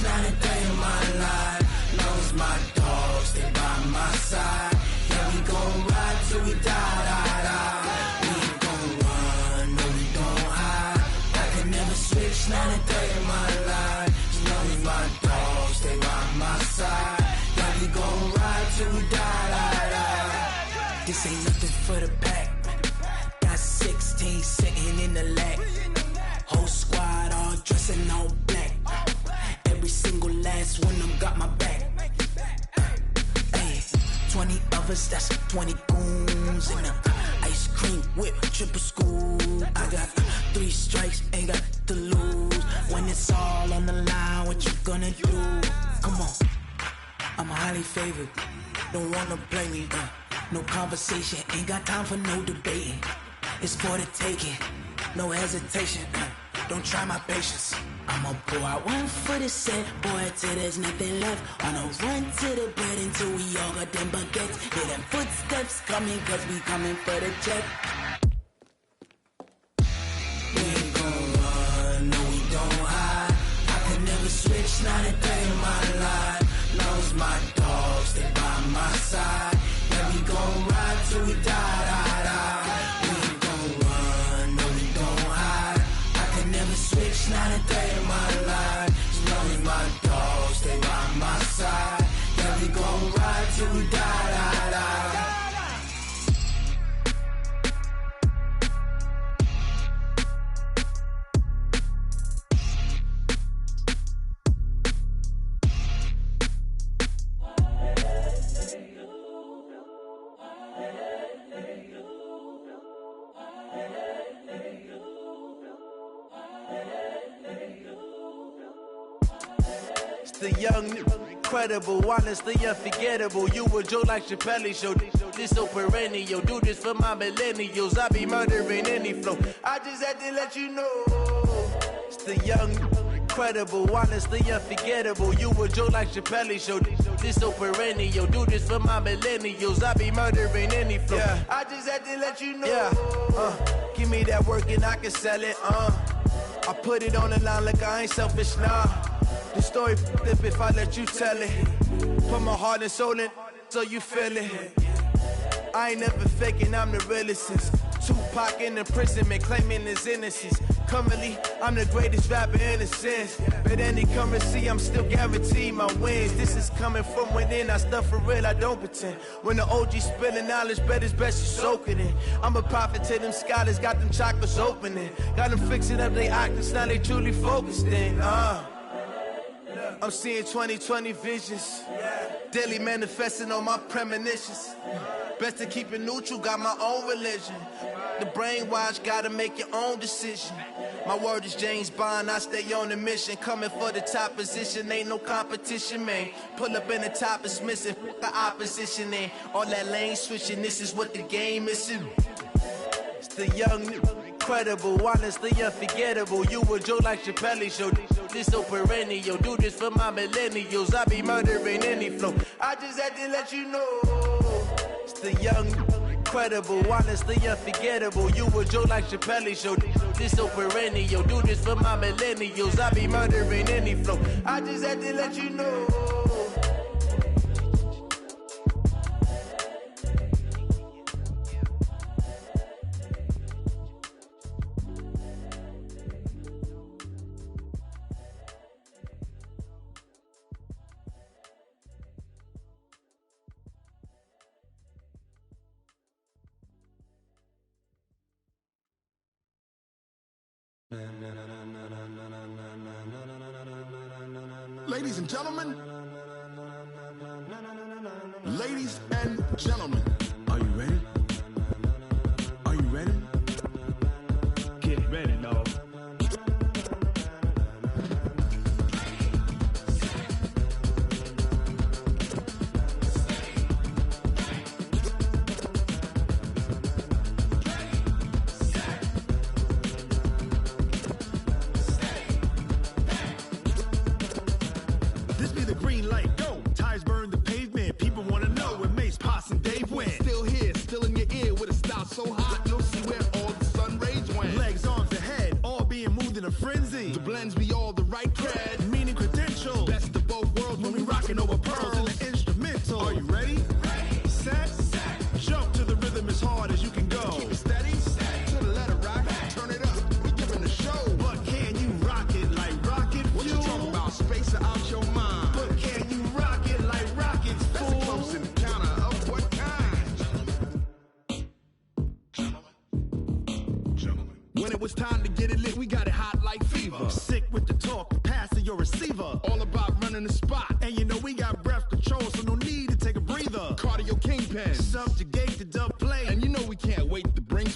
Not a day in my life. Long as my dogs stay by my side. Yeah, we gon' ride till we die. We ain't gon' run, no, we don't hide. I can never switch, not a day in my life. As long as my dogs stay by my side. Yeah, we gon' ride till we die. This ain't nothing for the pack. Got 16 sitting in the lap. Whole squad all dressing all black. Every single last one of them got my back. Ay, 20 of us, that's 20 goons in the ice cream. cream whip, triple scoop. I got 3 strikes, ain't got to lose. When it's all on the line, what you gonna do? Come on, I'm highly favored. Don't wanna play me, no conversation. Ain't got time for no debating. It's for the taking, no hesitation. Don't try my patience. I'ma pour out one for the set, boy, till there's nothing left. On a run to the bread until we all got them baguettes. Hear them footsteps coming, cause we coming for the check. We ain't gon' run, no we don't hide. I can never switch, not a day in my life. Knows my dogs, they by my side. Yeah, we gon' ride till we die, die, die. We ain't gon' run, no we don't hide. I can never switch, not a day in my life. As long as my dogs stay by my side. Yeah, we gon' ride till we die, die, die. The young, incredible, honestly unforgettable. You a Joe like Chappelle show. This so perennial. Do this for my millennials. I be murdering any flow. I just had to let you know. It's the young, incredible, honestly unforgettable. You a Joe like Chappelle show. This so perennial. Do this for my millennials. I be murdering any flow. Yeah. I just had to let you know. Yeah. Give me that work and I can sell it. I put it on the line like I ain't selfish, nah. The story flip if I let you tell it. Put my heart and soul in so you feel it. I ain't never faking, I'm the realest since Tupac in imprisonment, claiming his innocence. Currently, I'm the greatest rapper in a sense. But any currency, I'm still guaranteed my wins. This is coming from within, I stuff for real, I don't pretend. When the OG spilling knowledge, bet it's best you soak it in. I'm a prophet to them scholars, got them chakras opening. Got them fixing up their octaves, now they truly focused in. I'm seeing 2020 visions, daily manifesting on my premonitions. Best to keep it neutral, got my own religion. The brainwash, gotta make your own decision. My word is James Bond, I stay on the mission. Coming for the top position, ain't no competition, man. Pull up in the top is missing, the opposition in. All that lane switching, this is what the game is. It's the young, incredible, honestly unforgettable. You a Joe like Chappelle show. This so perennial. Do this for my millennials. I be murdering any flow. I just had to let you know. It's the young, incredible, honestly unforgettable. You a Joe like Chappelle show. This so perennial. Do this for my millennials. I be murdering any flow. I just had to let you know. Ladies and gentlemen, ladies and gentlemen, are you ready? Are you ready? Get ready, dog. So hot, you'll see where all the sun rays went. Legs, arms, ahead, all being moved in a frenzy. The blends be all the right cred, meaning credentials. Best of both worlds when we rockin' over pearls in the instrumental. Are you ready? Ready. Set. Jump to the rhythm as hard as you can go. Keep it steady. To the letter rock. Turn it up. We giving the show. But can you rock it like rocket fuel? What you talking about? Space or out your mind? But can you rock it like rockets, fool? That's a close encounter of what kind? When it was time to get it lit, we got it hot like fever. Sick with the talk, passing your receiver. All about running the spot. And you know we got breath control, so no need to take a breather. Cardio kingpin, subjugate the dub play. And you know we can't wait to bring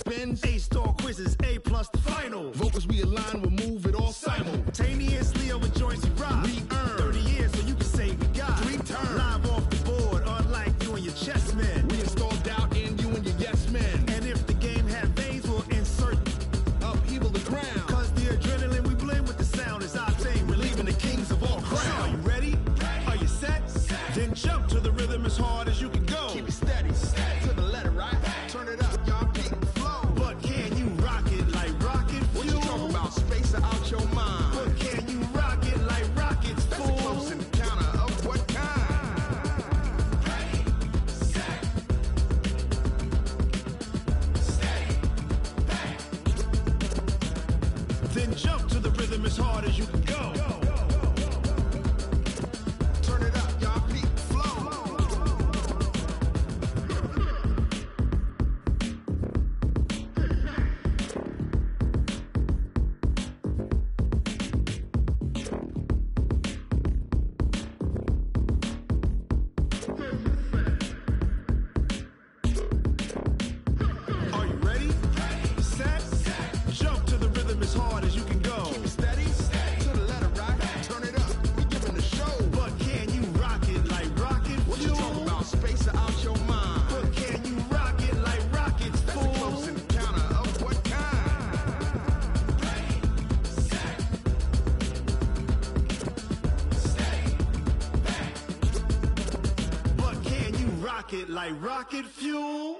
rocket like rocket fuel.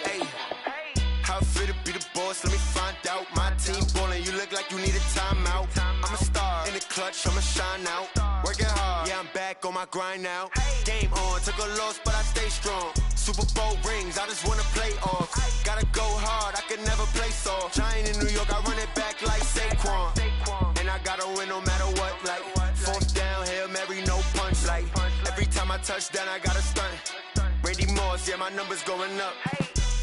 Hey, how fit to be the boss? Let me find out. My team ballin', you look like you need a timeout. I'm a star in the clutch, I'ma shine out. Working hard, yeah, I'm back on my grind now. Game on, took a loss, but I stay strong. Super Bowl rings, I just wanna play off. Gotta go hard, I can never play soft. Giant in New York, I run it back like Saquon. And I gotta win no matter what, like fourth down, Hail Mary, no punch. Like every time I touch down, I gotta stunt. Randy Moss, yeah, my numbers going up.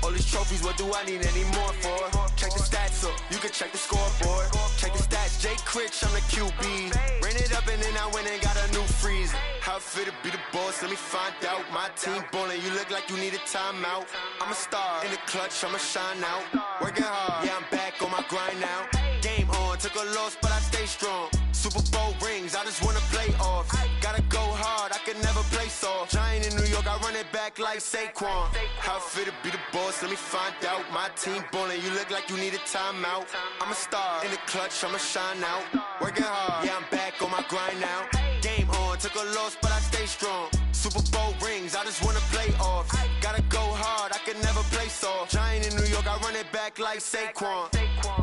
All these trophies, what do I need any more for? Check the stats up, you can check the scoreboard. Check the stats, Jay Critch, I'm the QB. Ran it up and then I went and got a new freeze. How fit to be the boss, let me find out. My team ballin', you look like you need a timeout. I'm a star in the clutch, I'ma shine out. Working hard, yeah, I'm back on my grind now. Game on, took a loss, but I stay strong. Super Bowl rings, I just wanna play off. Gotta go hard, I can never play soft. Giant in New York, I run it back like Saquon. How fit to be the boss, let me find out. My team ballin', you look like you need a timeout. I'm a star in the clutch, I'ma shine out. Working hard, yeah, I'm back on my grind now. Game on, took a loss, but I stay strong. Super Bowl rings, I just wanna play off. Gotta go hard, I can never play soft. Giant in New York, I run it back like Saquon.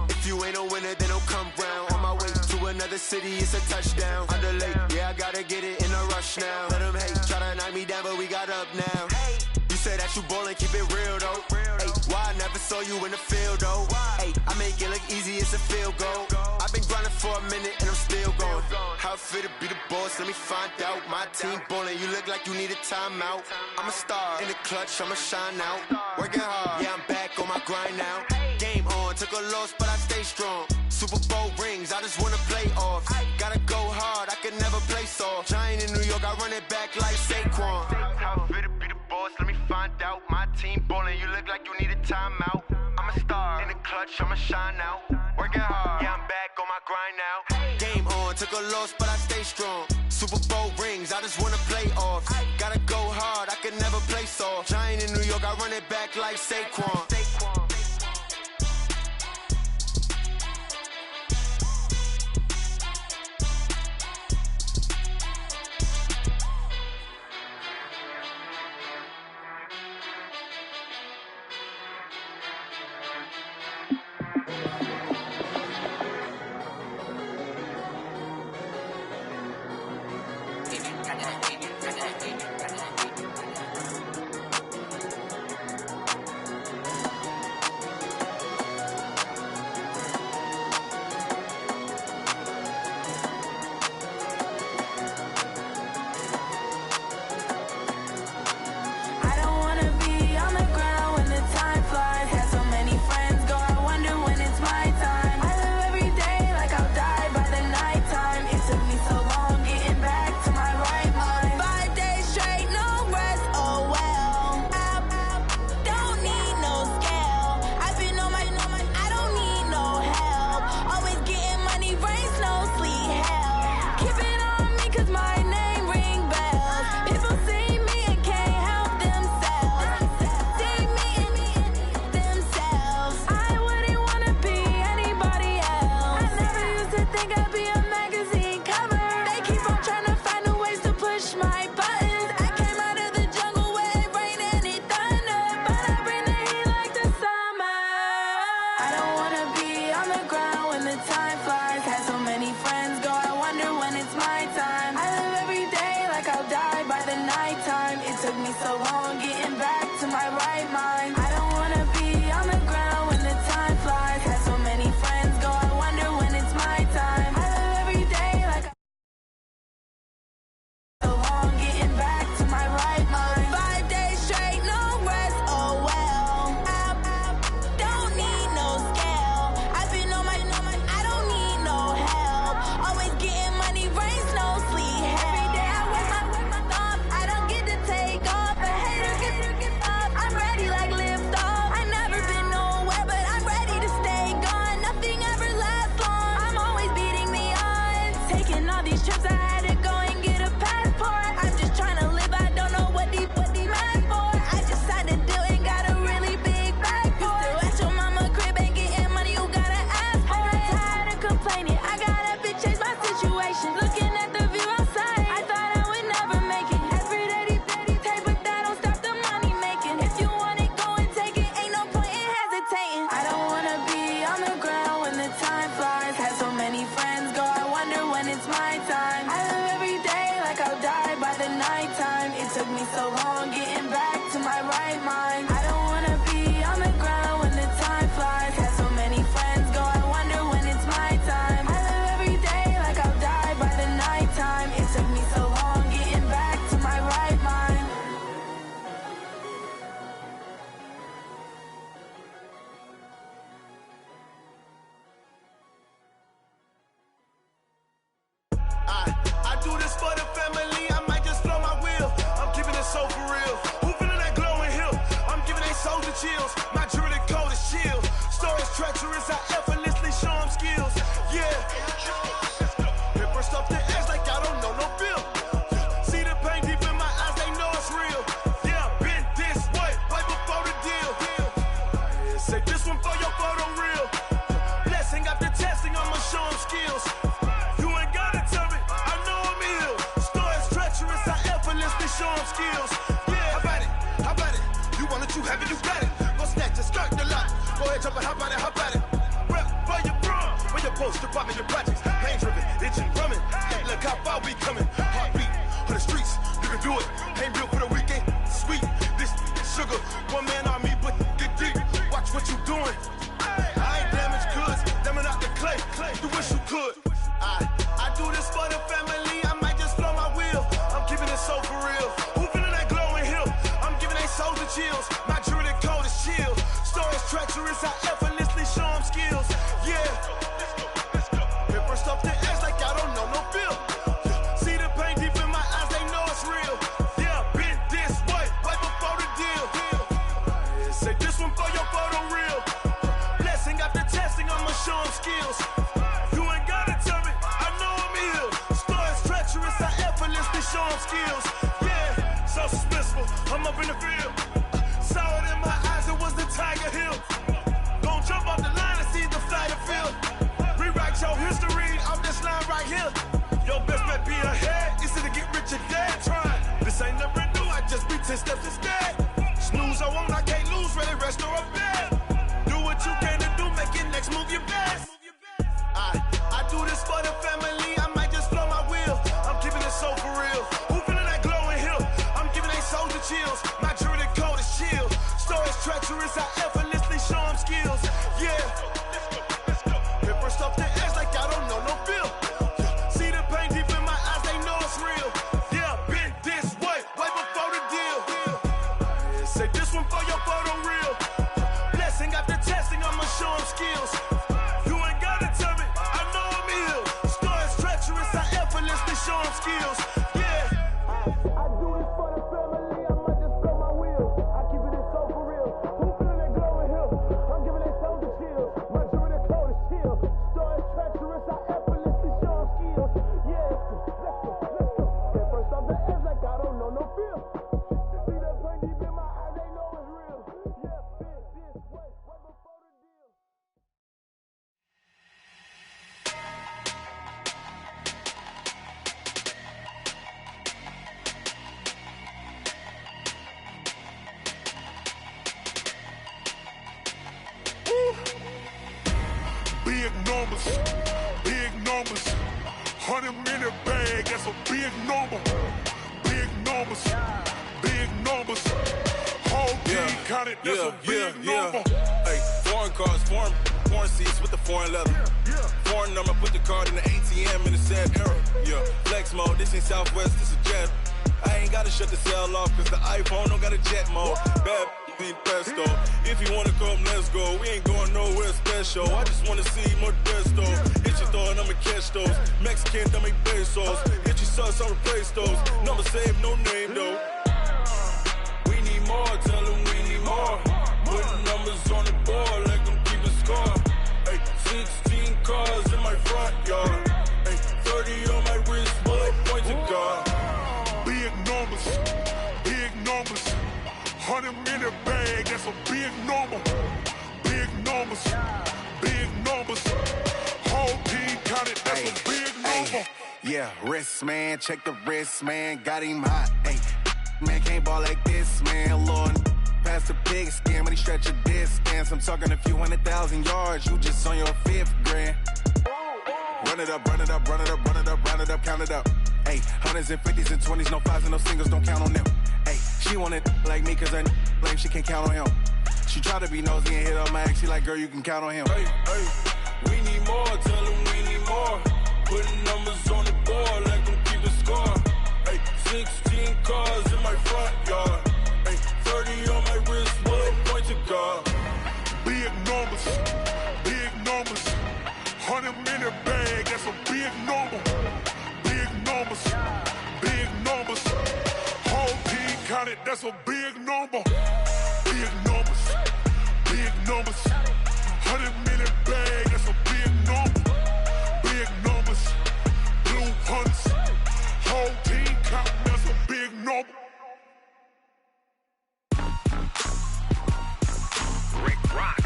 If you ain't a winner, then don't come round. On my way to another city, it's a touchdown. Underlay, yeah, I gotta get it in a rush now. Let them hate, try to knock me down, but we got up now. You say that you ballin', keep it real though. Hey, why I never saw you in the field though? Hey, I make it look easy, it's a field goal. I've been grinding for a minute and I'm still going. How fit to be the boss, let me find out. My team ballin', you look like you need a timeout. I'm a star in the clutch, I'ma shine out. Working hard, yeah, I'm back on my grind now. Game on, took a loss, but I stay strong. Super Bowl rings, I just wanna play off. Gotta go hard, I can never play soft. Giant in New York, I run it back like Saquon. How fit to be the boss, let me find out. My team ballin', you look like you need a timeout. I'm a star in the clutch, I'ma shine out. Working hard, yeah, I'm back on my grind now. Game on, took a loss, but I stay strong. Super Bowl rings, I just wanna play off. Gotta go hard, I can never play soft. Giant in New York, I run it back like Saquon. your photo real. Blessing after testing, I'ma show them skills. You ain't gotta tell me, I know I'm ill. Stories treacherous, I effortlessly show them skills. Yeah, how about it? You want it, you have it, you got it. Go snatch your skirt, the lot. Go ahead, jump it, how about it? Rep for your bra, when your post, department, your projects. Pain driven, itching, drumming. Hey, look how far we coming. Heartbeat on the streets, you can do it. Ain't real for the weekend, sweet. This sugar, one man army, but get deep. Watch what you doing. I ain't damaged goods, damn out the clay. You wish you could. I do this for the family. I might just blow my wheel. I'm keeping it so for real. Who feeling that glowing hill? I'm giving they souls the chills. My jewelry code is chill. Stories treacherous, I effortlessly show them skills. Yeah. Paper stuff to edge like I don't know no feel. See the pain deep in my eyes, they know it's real. Yeah, been this way, right before the deal. Say this one for your photo real. Blessing after testing, I'ma show them skills. You ain't gotta tell me, I know I'm ill. Stories treacherous, I effortlessly show them skills. Yeah, so suspenseful, I'm up in the field. Saw it in my eyes, it was the Tiger Hill. Gon' jump off the line and see the flight of field. Rewrite your history off this line right here. Your best bet be ahead, easy to get rich or dead. Try, this ain't never new, I just be 10 steps instead. Snooze I won't, I can't lose, ready, rest or a bed. Do what you can to do, make your next move your best. I do this for the family, I might just blow my wheel. I'm keeping it so for real. Who feeling that glowing hill? I'm giving they souls the chills. My jewelry code is chill. Stories treacherous, I effortlessly show them skills. Yeah. Paper stuff to edge like I don't know no feel. See the pain deep in my eyes, they know it's real. Yeah, been this way, right before the deal. Say this one for your photo real. Blessing after testing, I'ma show them skills. You ain't gotta tell me, I know I'm ill. Stories treacherous, I effortlessly show them skills. Yeah. I do this for the family, I might just blow my wheel. I keep it so for real. Who feeling that glowing hill? I'm giving they souls the chills. My jewelry code is chill. Stories treacherous, I effortlessly show them skills. Yeah, let's go. At first off the edge like I don't know no feel. See that pain deep in my eyes, they know it's real. Yeah, been this way, right before the deal. Big numbers, 100-minute bag, that's a big number. Big numbers, whole team counted, that's a big number. Hey, foreign cars, foreign seats with the foreign leather. Foreign number, put the card in the ATM in the sad era. Yeah, flex mode, this ain't Southwest, this a jet. I ain't gotta shut the cell off, cause the iPhone don't got a jet mode. Bad ain't pesto. If you wanna come, let's go. We ain't going nowhere special. I just wanna see Modesto. Hit your thought, I'ma catch those. Mexican, don't make pesos. Hit your sus, I'll replace those. Number saved, no name though. We need more, tell them we need more. Putting numbers on the board like I'm keeping score. Hey, 16 cars in my front yard. Hey, 30 on my wrist, bullet point to God. Big numbers, 100-minute bag, that's a big number. Big numbers, whole team counted, that's a big number. Yeah, wrist man, check the wrist man, got him hot. Ay, man can't ball like this, man. Lord, past the pig skin, but he stretch a distance. I'm talking a few 100,000 yards, you just on your 5th grand. Run it up, count it up. Ay, hundreds and 50s and 20s, no 5s and no singles, don't count on them. Ay, she want it like me, cause her blame, she can't count on him. She try to be nosy and hit on my ex, she like, girl, you can count on him. Hey, we need more, tell them we need more. Putting numbers on the board like I'm keeping score. Hey, 16 cars in my front yard. Hey, 30 on my wrist, bullet point to God. Big numbers, 100-minute bag, that's a big number. Big numbers, whole team counted, that's a big number. Big numbers, 100-minute bag, that's a big number. Big numbers, blue hunts, whole team counting, that's a big number. Rick Rock,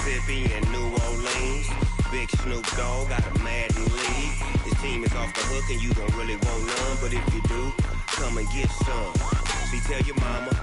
Mississippi and New Orleans. Big Snoop Dogg got a Madden league. His team is off the hook and you don't really want none, but if you do, come and get some. See, tell your mama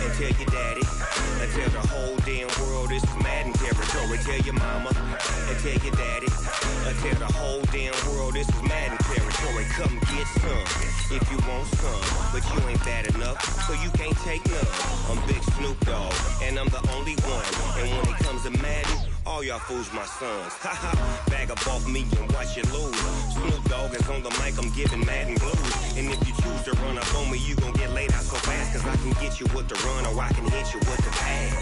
and tell your daddy and tell the whole damn world this is Madden territory. Tell your mama and tell your daddy and tell the whole damn world this is Madden territory. Come get some if you want some, but you ain't bad enough, so you can't take none. I'm Big Snoop Dogg and I'm the only one. And when it comes to Madden, all y'all fools my sons. Haha, bag up off me and watch you lose. Snoop Dogg is on the mic, I'm giving Madden blues. And if you choose to run up on me, you gon' get laid out so fast. Cause I can get you with the run or I can hit you with the pass.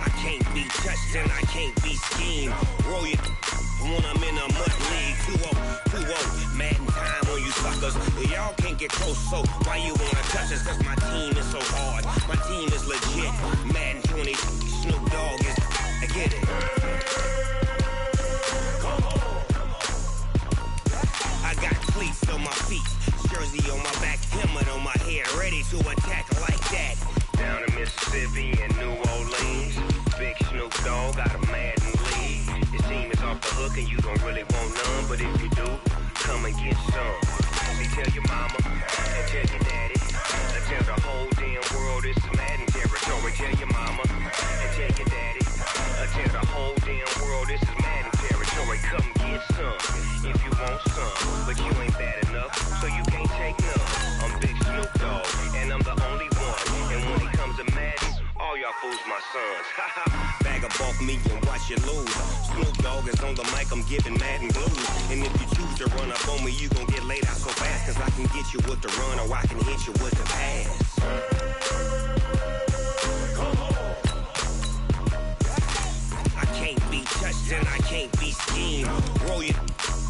I can't be touched and I can't be schemed. Roll you when I'm in a mud league. 2-0, Madden time on you suckers. Y'all can't get close, so why you wanna touch us? Cause my team is so hard, my team is legit. Madden 20, Snoop Dogg is, I get it. I got cleats on my feet, jersey on my back, helmet on my head, ready to attack like that. Down in Mississippi and New Orleans, Big Snoop Dogg got a Madden league. His team is off the hook and you don't really want none, but if you do, come and get some. See, tell your mama and tell your daddy and tell the whole damn world this is Madden territory. Tell your mama and tell your daddy and tell the whole damn world this is Madden territory. Come get some if you want some, but you ain't bad enough, so you can't take none. I'm Big Snoop Dogg and I'm the only one. And when it comes to Madden, all y'all fools my sons. Bag up off me and watch you lose. Snoop Dogg is on the mic, I'm giving Madden blues. And if you choose to run up on me, you gon' get laid out so fast. Cause I can get you with the run or I can hit you with the pass. I can't be touched and I can't be schemed. Roll you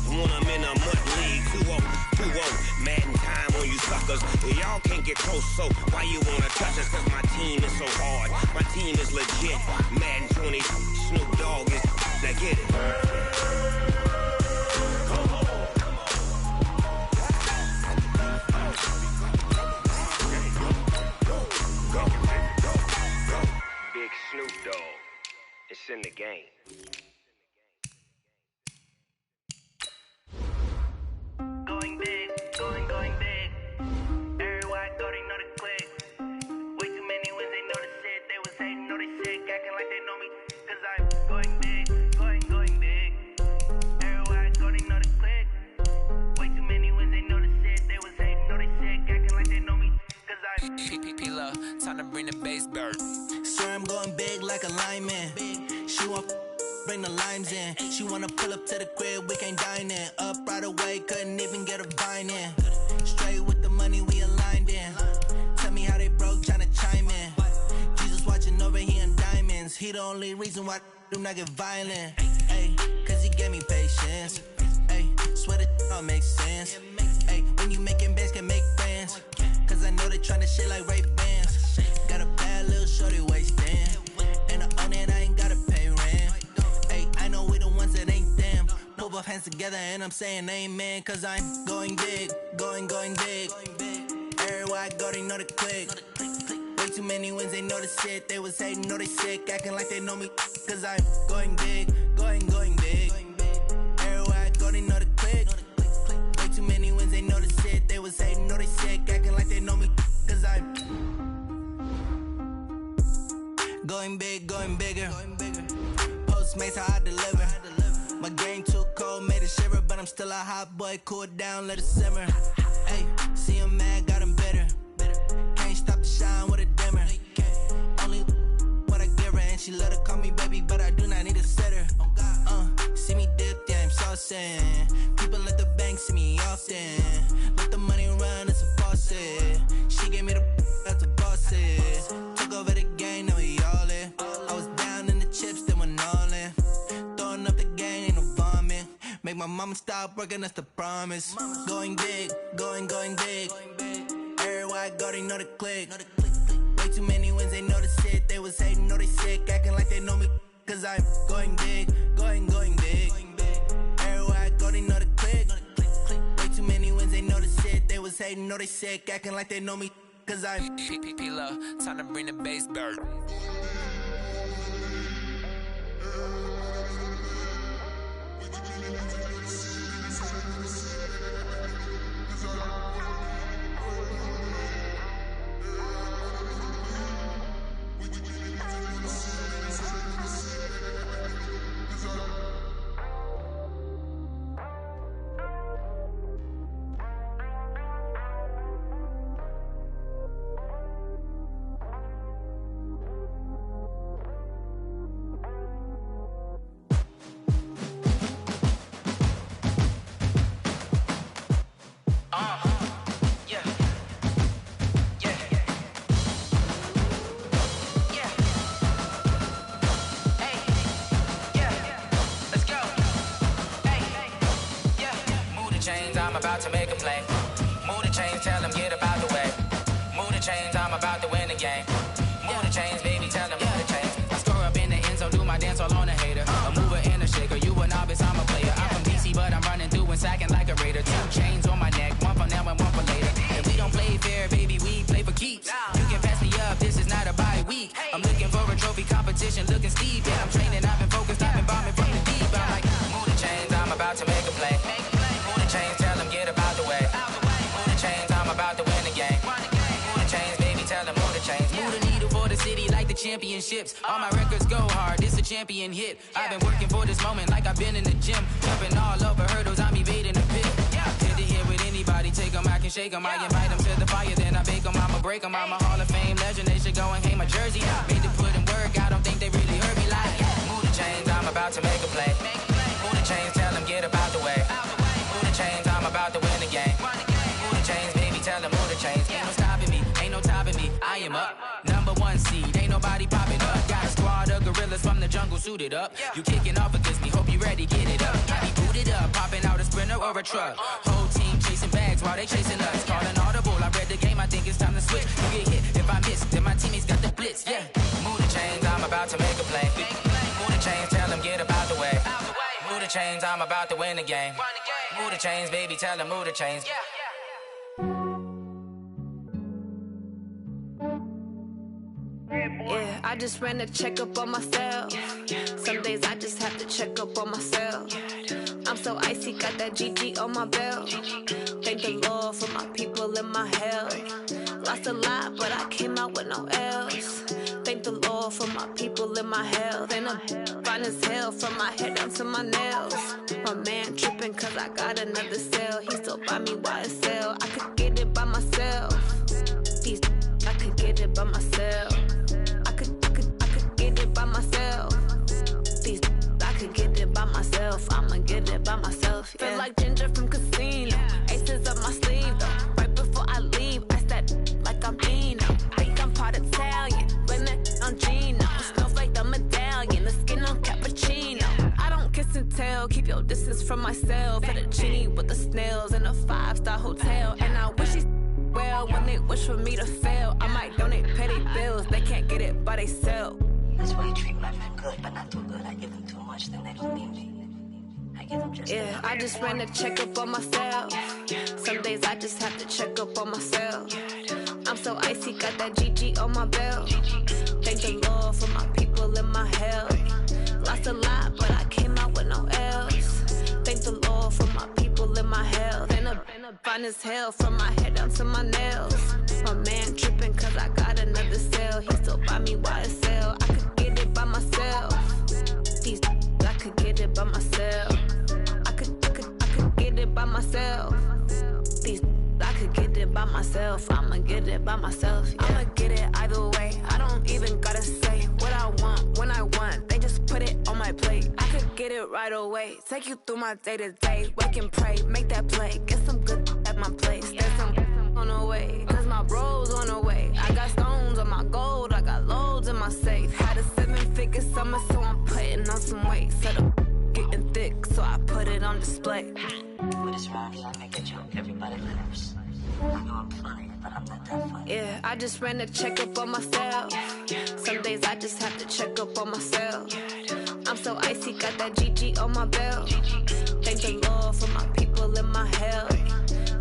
when I'm in a mud league. 2-0, Madden time on you suckers. Y'all can't get close, so why you wanna touch us? Cause my team is so hard, my team is legit. Madden 20, Snoop Dogg is, now get it. Big Snoop Dogg, it's in the game. Going big, going big. Everywhere I go, they know the click. Way too many wins, they know the shit. They was hating, know they sick, acting like they know me. Cause I'm going big, going big. Everywhere I go, they know the click. Way too many wins, they know the shit. They was hating, know they sick, acting like they know me. Cause I'm P-P-P-Lo, time to bring the bass bird. Swear I'm going big like a lineman. She want bring the limes in. She wanna pull up to the crib, we can't dine in. Up right away, couldn't even get a vine in. Straight with the money we aligned in. Tell me how they broke, tryna chime in. Jesus watching over here in diamonds. He the only reason why I do not get violent. Ay, cause he gave me patience. Ay, swear that all makes sense. Ay, when you making bands, can make friends. Cause I know they tryna shit like Ray-Bans. Got a bad little shorty wasting. And I own it, I ain't gotta pay rent. Ay, I know we the ones that ain't them. Put both hands together and I'm saying amen. Cause I'm going big, going big. Everywhere I go, they know the click. Way too many wins, they know the shit. They was hating, know they sick, acting like they know me. Cause I'm going big, going big. Everywhere I go, they know the click. Way too many wins, they know the shit. They was hating, know they sick, acting like they know me. Cause I'm going big, going bigger. Postmates how I deliver. My game too cold, made it shiver, but I'm still a hot boy. Cool down, let it simmer. Hey, see him mad, got him bitter. Can't stop the shine with a dimmer. Only what I give her, and she let her call me baby, but I do not need a sitter. See me dip, yeah, I'm saucing. People at the bank see me often. Let the money run, it's a faucet. She gave me the that's a boss it. Took over the game, now we all in. I was down in the chips, then went all in. Throwing up the gang, ain't no vomit. Make my mama stop working, that's the promise. Going big, going big. Everywhere I go, they know the click. Way too many wins, they know the shit. They was hating, know they sick, acting like they know me. Cause I'm going big, going big. Everywhere I go, they know the click. Way too many wins, they know the shit. They was hating, know they sick, acting like they know me. cause I'm P-P-P-Love, time to bring the bass bird. About to make a play. Move the chains, tell them get up out the way. Move the chains, I'm about to win the game. Move the chains, baby, tell them move the chains. I score up in the end zone, do my dance all on a hater. A mover and a shaker, you a novice, I'm a player. I'm from DC, but I'm running through and sacking like a raider. 2 chains on my neck, one for now and one for later. And we don't play fair, baby, we play for keeps. You can pass me up, this is not a bye week. I'm looking for a trophy competition, looking steep. And I'm training, I've been focused, I've been bombing from the deep. I'm like, move the chains, I'm about to make a play. Move the chains, tell them get up out the way. Move the chains, I'm about to win the game. Move the chains, baby, tell them move the chains. Move the needle for the city like the championships. All my records go hard, this a champion hit. I've been working for this moment like I've been in the gym. Jumping all over hurdles, I'm evading the pit. Hit it here with anybody, take them, I can shake them. I invite them to the fire, then I bake them, I'ma break them. I'm a Hall of Fame legend, they should go and hang my jersey. Made to put in work, I don't think they really heard me like. Move the chains, I'm about to make a play. Move the chains, tell them get up out the way. Move the chains, I'm about to win the game. Move the chains, baby, tell them move the chains. Ain't no stopping me, ain't no topping me. I am up, #1 seed, ain't nobody popping up. Got a squad of gorillas from the jungle suited up. You kicking off against me, hope you ready, get it up. I be booted up, popping out a sprinter or a truck. Whole team chasing bags while they chasing us. Calling audible, I read the game, I think it's time to switch. You get hit, if I miss, then my teammates got the blitz, yeah. Move the chains, I'm about to make a play. Move the chains, tell them get up out the way. Move the chains, I'm about to win the game. Move the chains, baby, tell them move the chains. Yeah, I just ran a checkup on myself. Some days I just have to check up on myself. I'm so icy, got that GG on my belt. Thank the Lord for my people in my health. Lost a lot, but I came out with no L's. Thank the Lord for my people in my health. And I'm fine as hell from my head down to my nails. My man tripping cause I got another cell. He still buy me YSL. I could get it by myself. These I could get it by myself. I could get it by myself. These I could get it by myself. I'ma get it by myself. Yeah. Feel like Ginger from Casino. Aces up my sleeve though. Right before I leave, I step like I'm Dino. Think I'm part Italian, blame it on Gino. Snowflake the medallion, the skin on cappuccino. I don't kiss and tell, keep your distance from myself. Fettuccine with the snails in a 5-star hotel. And I wish he's well when they wish for me to fail. I might donate petty bills, they can't get it by they self. That's why you treat my men good, but not too good. I give them too much, then they don't need me. I give them just yeah, I just ran a checkup on myself. Some days I just have to check up on myself. I'm so icy, got that GG on my belt. Thank the Lord for my people in my health. Lost a lot, but I came out with no L's. Thank the Lord for my people in my health. And I'm fine as hell from my head down to my nails. My man tripping cause I got another cell. He still buy me YSL. I could get it by myself. These I could get it by myself. I could get it by myself. These I could get it by myself. I'ma get it by myself. Yeah. I'ma get it either way. I don't even gotta say what I want when I want. They just put it on my plate. I could get it right away. Take you through my day to day. Wake and pray, make that play. Get some good at my place. There's some on the way, cause my bro's on the way. I got stones on my gold. I got loads in my safe. Had a 7-figure summer, so I'm putting on some weight. Set up getting thick, so I put it on display. What is wrong is I make a joke, everybody laughs. I know I'm funny, but I'm not that funny. Yeah, I just ran a checkup on myself. Some days I just have to check up on myself. I'm so icy, got that GG on my belt. Thank the Lord for my people in my health.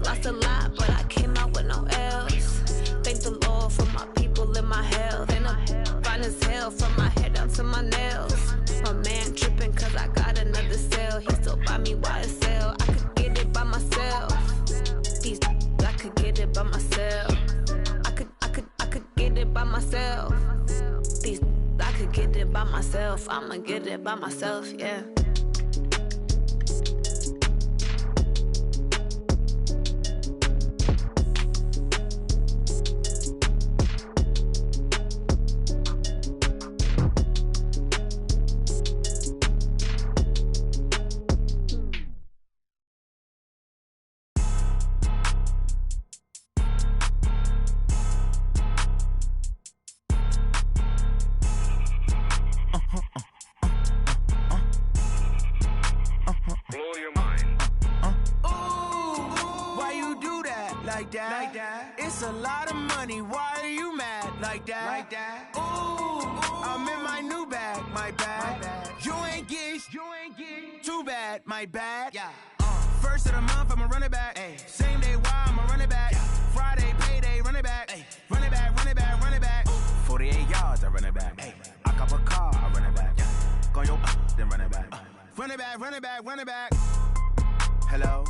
Lost a lot, but I came out with no L's. Thank the Lord by myself. These I could get it by myself. I'ma get it by myself, yeah. It's a lot of money, why are you mad like that? Ooh, I'm in my new bag, my bad. You ain't get too bad, my bad. Yeah. First of the month, I'ma run it back. Ay. Same day, why I'ma run it back. Yeah. Friday, payday, run it back. Ay. Run it back, run it back, run it back. 48 yards, I run it back. Ay. I cop a car, I run it back. Yeah. Go your then run it back. Run it back, run it back, run it back. Hello?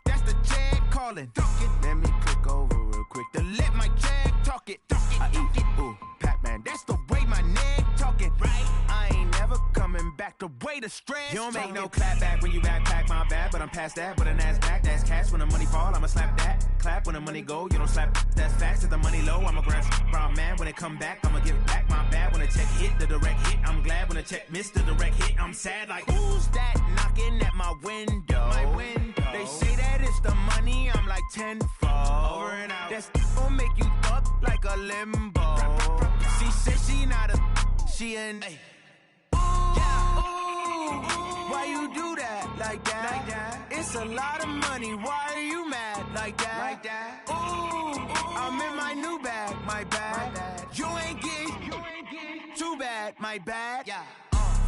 That's the check calling. Let me click over real quick to let my check talk it. I eat it, ooh, Pac-Man. That's the way my neck talking. Right? I ain't never coming back the way the stress. You don't make no clap back when you backpack, my bad. But I'm past that with a NASDAQ. That's cash when the money fall, I'ma slap that. Clap when the money go, you don't slap. That's facts. If the money low, I'ma grab brown man. When it come back, I'ma give back my bad. When the check hit, the direct hit. I'm glad when the check missed the direct hit. I'm sad like, who's that knocking at my window? My window. They say that it's the money, I'm like tenfold. Over and out. That's gon' make you up like a limbo. She said she not a, she an. Ooh, why you do that like that? It's a lot of money, why are you mad like that? Ooh, I'm in my new bag, my bad. You ain't get too bad, my bad. Yeah.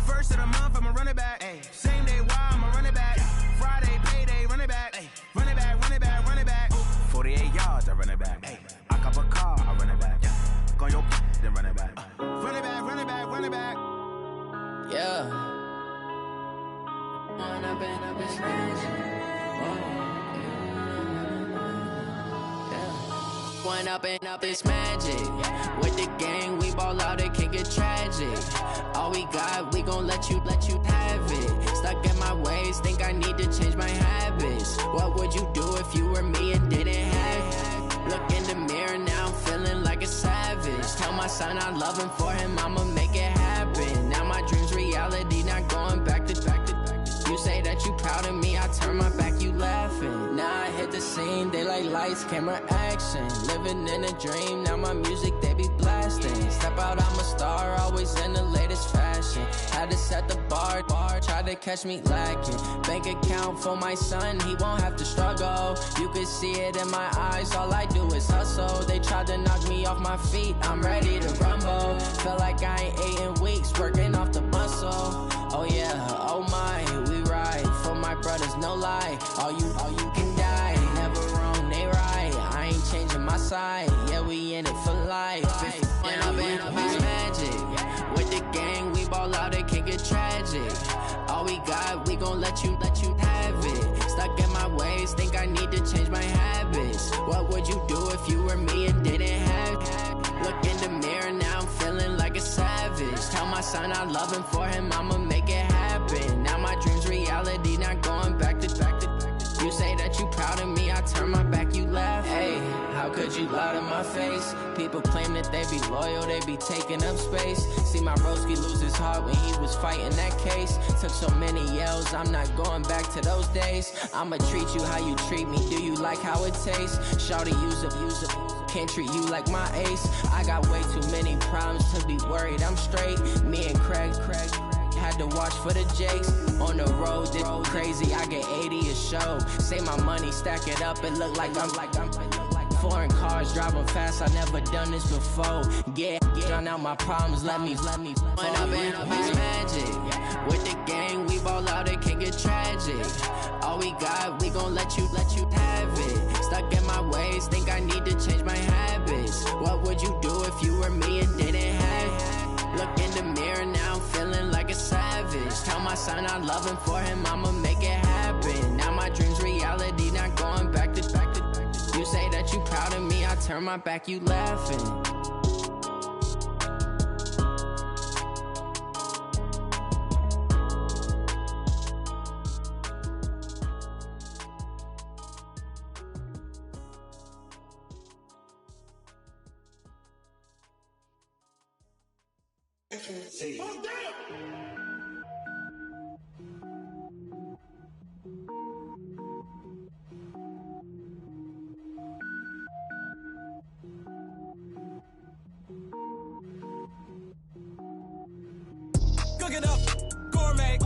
First of the month, I'ma run it back. Ay. Same day, why I'ma run it back. Friday, payday, run it back. Ay. Run it back, run it back, run it back. 48 yards, I run it back. Ay. I cop a car, I run it back. Yeah. Go your then run it back. Run it back, run it back, run it back. Yeah. When I've been up in When up and up, it's magic. With the gang, we ball out, it can get tragic. All we got, we gon' let you have it. Stuck in my ways, think I need to change my habits. What would you do if you were me and didn't have it? Look in the mirror, now I'm feeling like a savage. Tell my son I love him, for him I'ma make it happen. Now my dream's reality, not going back to. You say that you proud of me, I turn my back, you laughing. Now I hit the scene, they like lights, camera, action. Living in a dream, now my music, they be blasting. Step out, I'm a star, always in the latest fashion. Had to set the bar, try to catch me lacking. Bank account for my son, he won't have to struggle. You can see it in my eyes, all I do is hustle. They tried to knock me off my feet, I'm ready to rumble. Feel like I ain't ate in weeks, working off the muscle. Oh yeah, oh my, we ride for my brothers, no lie. All you can die, never wrong, they right. I ain't changing my side, yeah, we in it for life. When I've been up, it's magic. With the gang, we ball out, it can get tragic. All we got, we gon' let you have it. Stuck in my ways, think I need to change my habits. What would you do if you were me and didn't have it? Look in the mirror, now I'm feeling like a savage. Tell my son I love him, for him I'ma make it happen. Now my dream's reality, not going back to. You say that you proud of me, I turn my back, you laugh. Hey, how could you lie to my face? People claim that they be loyal, they be taking up space. See my broski lose his heart when he was fighting that case. Took so many yells, I'm not going back to those days. I'ma treat you how you treat me, do you like how it tastes? Shawty, use up, can't treat you like my ace. I got way too many problems to be worried, I'm straight. Me and Craig had to watch for the Jakes. On the road, this crazy, I get 80 a show. Say my money, stack it up, it look like I'm foreign cars, driving fast, I never done this before. Yeah, drown out my problems, let me. When I've been up, it's magic. With the gang, we ball out, it can get tragic. All we got, we gon' let you have it. Stuck in my ways, think I need to change my habits. What would you do if you were me and didn't have it? Look in the mirror, now I'm feeling like a savage. Tell my son I love him, for him I'ma make it happen. Now my dream's reality, not going back to. You say that you proud of me, I turn my back, you laughing. Records. Cook it up, gourmet.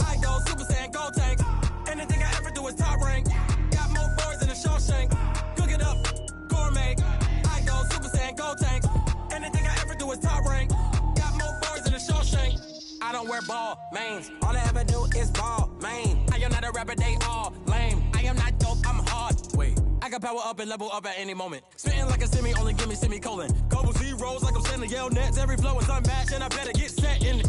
I go Super Saiyan, go tank. Anything I ever do is top rank. Got more boys than a Shawshank. Cook it up, gourmet. I go Super Saiyan, go tank. Anything I ever do is top rank. Got more boys than a Shawshank. I don't wear ball mains. All I ever do is ball main. I am not a rapper, they all lame. I am not dope, I'm hard. Wait, I can power up and level up at any moment. Spitting like a semi, only give me semicolon. Couple zeros like I'm sending yell nets. Every flow is unmatched and I better get set in it.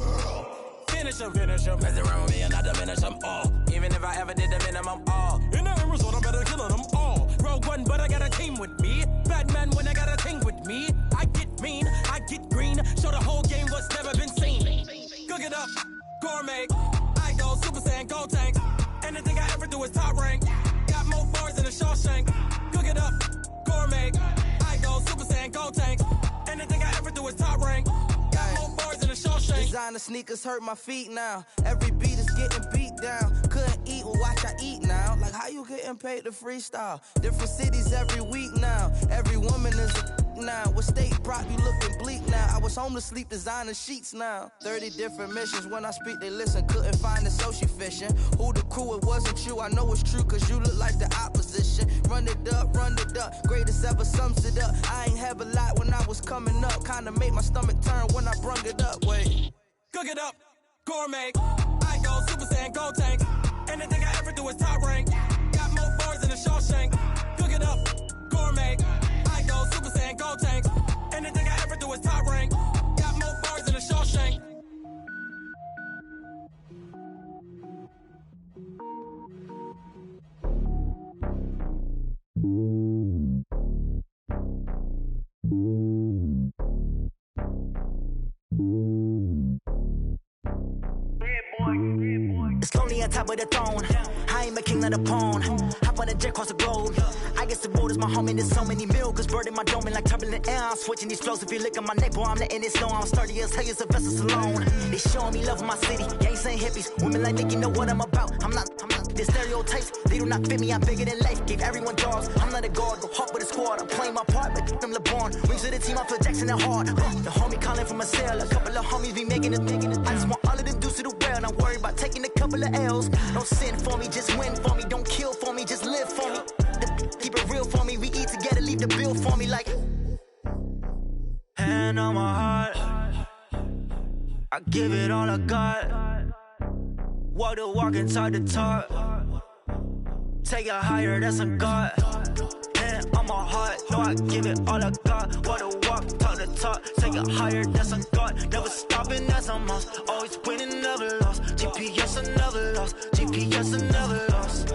Finish them. Mess around with me and I diminish them all. Even if I ever did the minimum all. In the end result, I'm better killing them all. Rogue One, but I got a team with me. Batman when I got a team with me. I get mean, I get green. Show the whole game what's never been seen. Cook it up, gourmet. I go Super Saiyan, go tank. Anything I ever do is top rank. Got more bars than a Shawshank. Cook it up, gourmet. I go Super Saiyan, go tank. Anything I ever do is top rank. Got more bars than a Shawshank. Designer sneakers hurt my feet now. Every beat is getting beat down. Couldn't eat, well watch I eat now. Like how you getting paid to freestyle? Different cities every week now. Every woman is a now. What state brought you looking bleak now? I was home to sleep designer sheets now. 30 different missions. When I speak they listen. Couldn't find the social fishing. Who the crew? It wasn't you. I know it's true cause you look like the opposition. Run it up. Greatest ever sums it up. I ain't have a lot when I was coming up. Kinda made my stomach turn when I brung it up. Wait. Cook it up, gourmet. I go Super Saiyan, go tank. Anything I ever do is top rank. Got more bars than a Shawshank. Cook it up, gourmet. I go Super Saiyan, go tank. Anything I ever do is top rank. Got more bars than a Shawshank. It's lonely on top of the throne. I ain't a king, not a pawn. Hop on a jet across the globe. I guess the road is my home and there's so many milkers. Bird in my dome and like turbulent air. I'm switching these flows. If you look at my neck, boy, I'm letting it snow. I'm sturdy as hell as a vessel alone. They showing me love in my city. Gangs ain't hippies. Women like Nicky know what I'm about. I'm not the stereotypes. They do not fit me. I'm bigger than life. Gave everyone dogs. I'm not a guard. Go hard with a squad. I'm playing my part, but them LeBron. Rings to the team. I feel Jackson and hard. The homie calling from a cell. A couple of homies be making it. I just want all of them dudes to do well. Not worry about taking a couple of L's. Don't sin for me, just win for me. Don't kill for me, just live for me. Keep it real for me. We eat together, leave the bill for me like. Hand on my heart, I give it all I got. Walk the walk and talk the talk. Take it higher, that's a God. Hand on my heart, no, I give it all I got. Walk the walk, talk the talk. Take it higher, that's a God. Never stopping, that's a must. Always winning, never lost. GPS, I never lost. GPS, I never lost.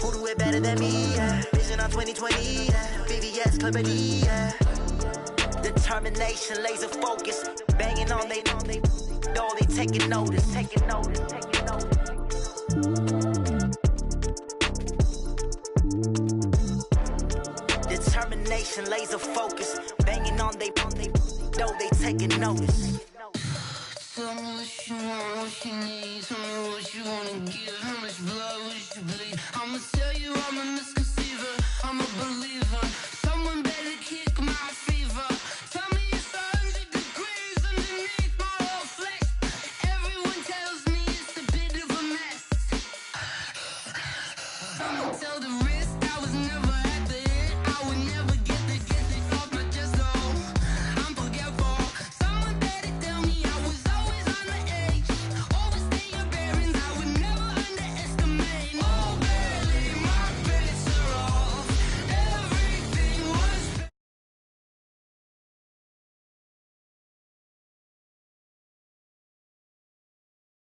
Who do it better than me? Yeah. Vision on 2020. Yeah. VVS, Clarity. Yeah. Determination, laser focus. Banging on they know they taking notice. Determination, laser focus. Banging on they know they taking notice. Tell me what you want, what you need. Tell me what you wanna give. How much blood would you bleed? I'ma tell you I'm a misconceiver. I'm a believer.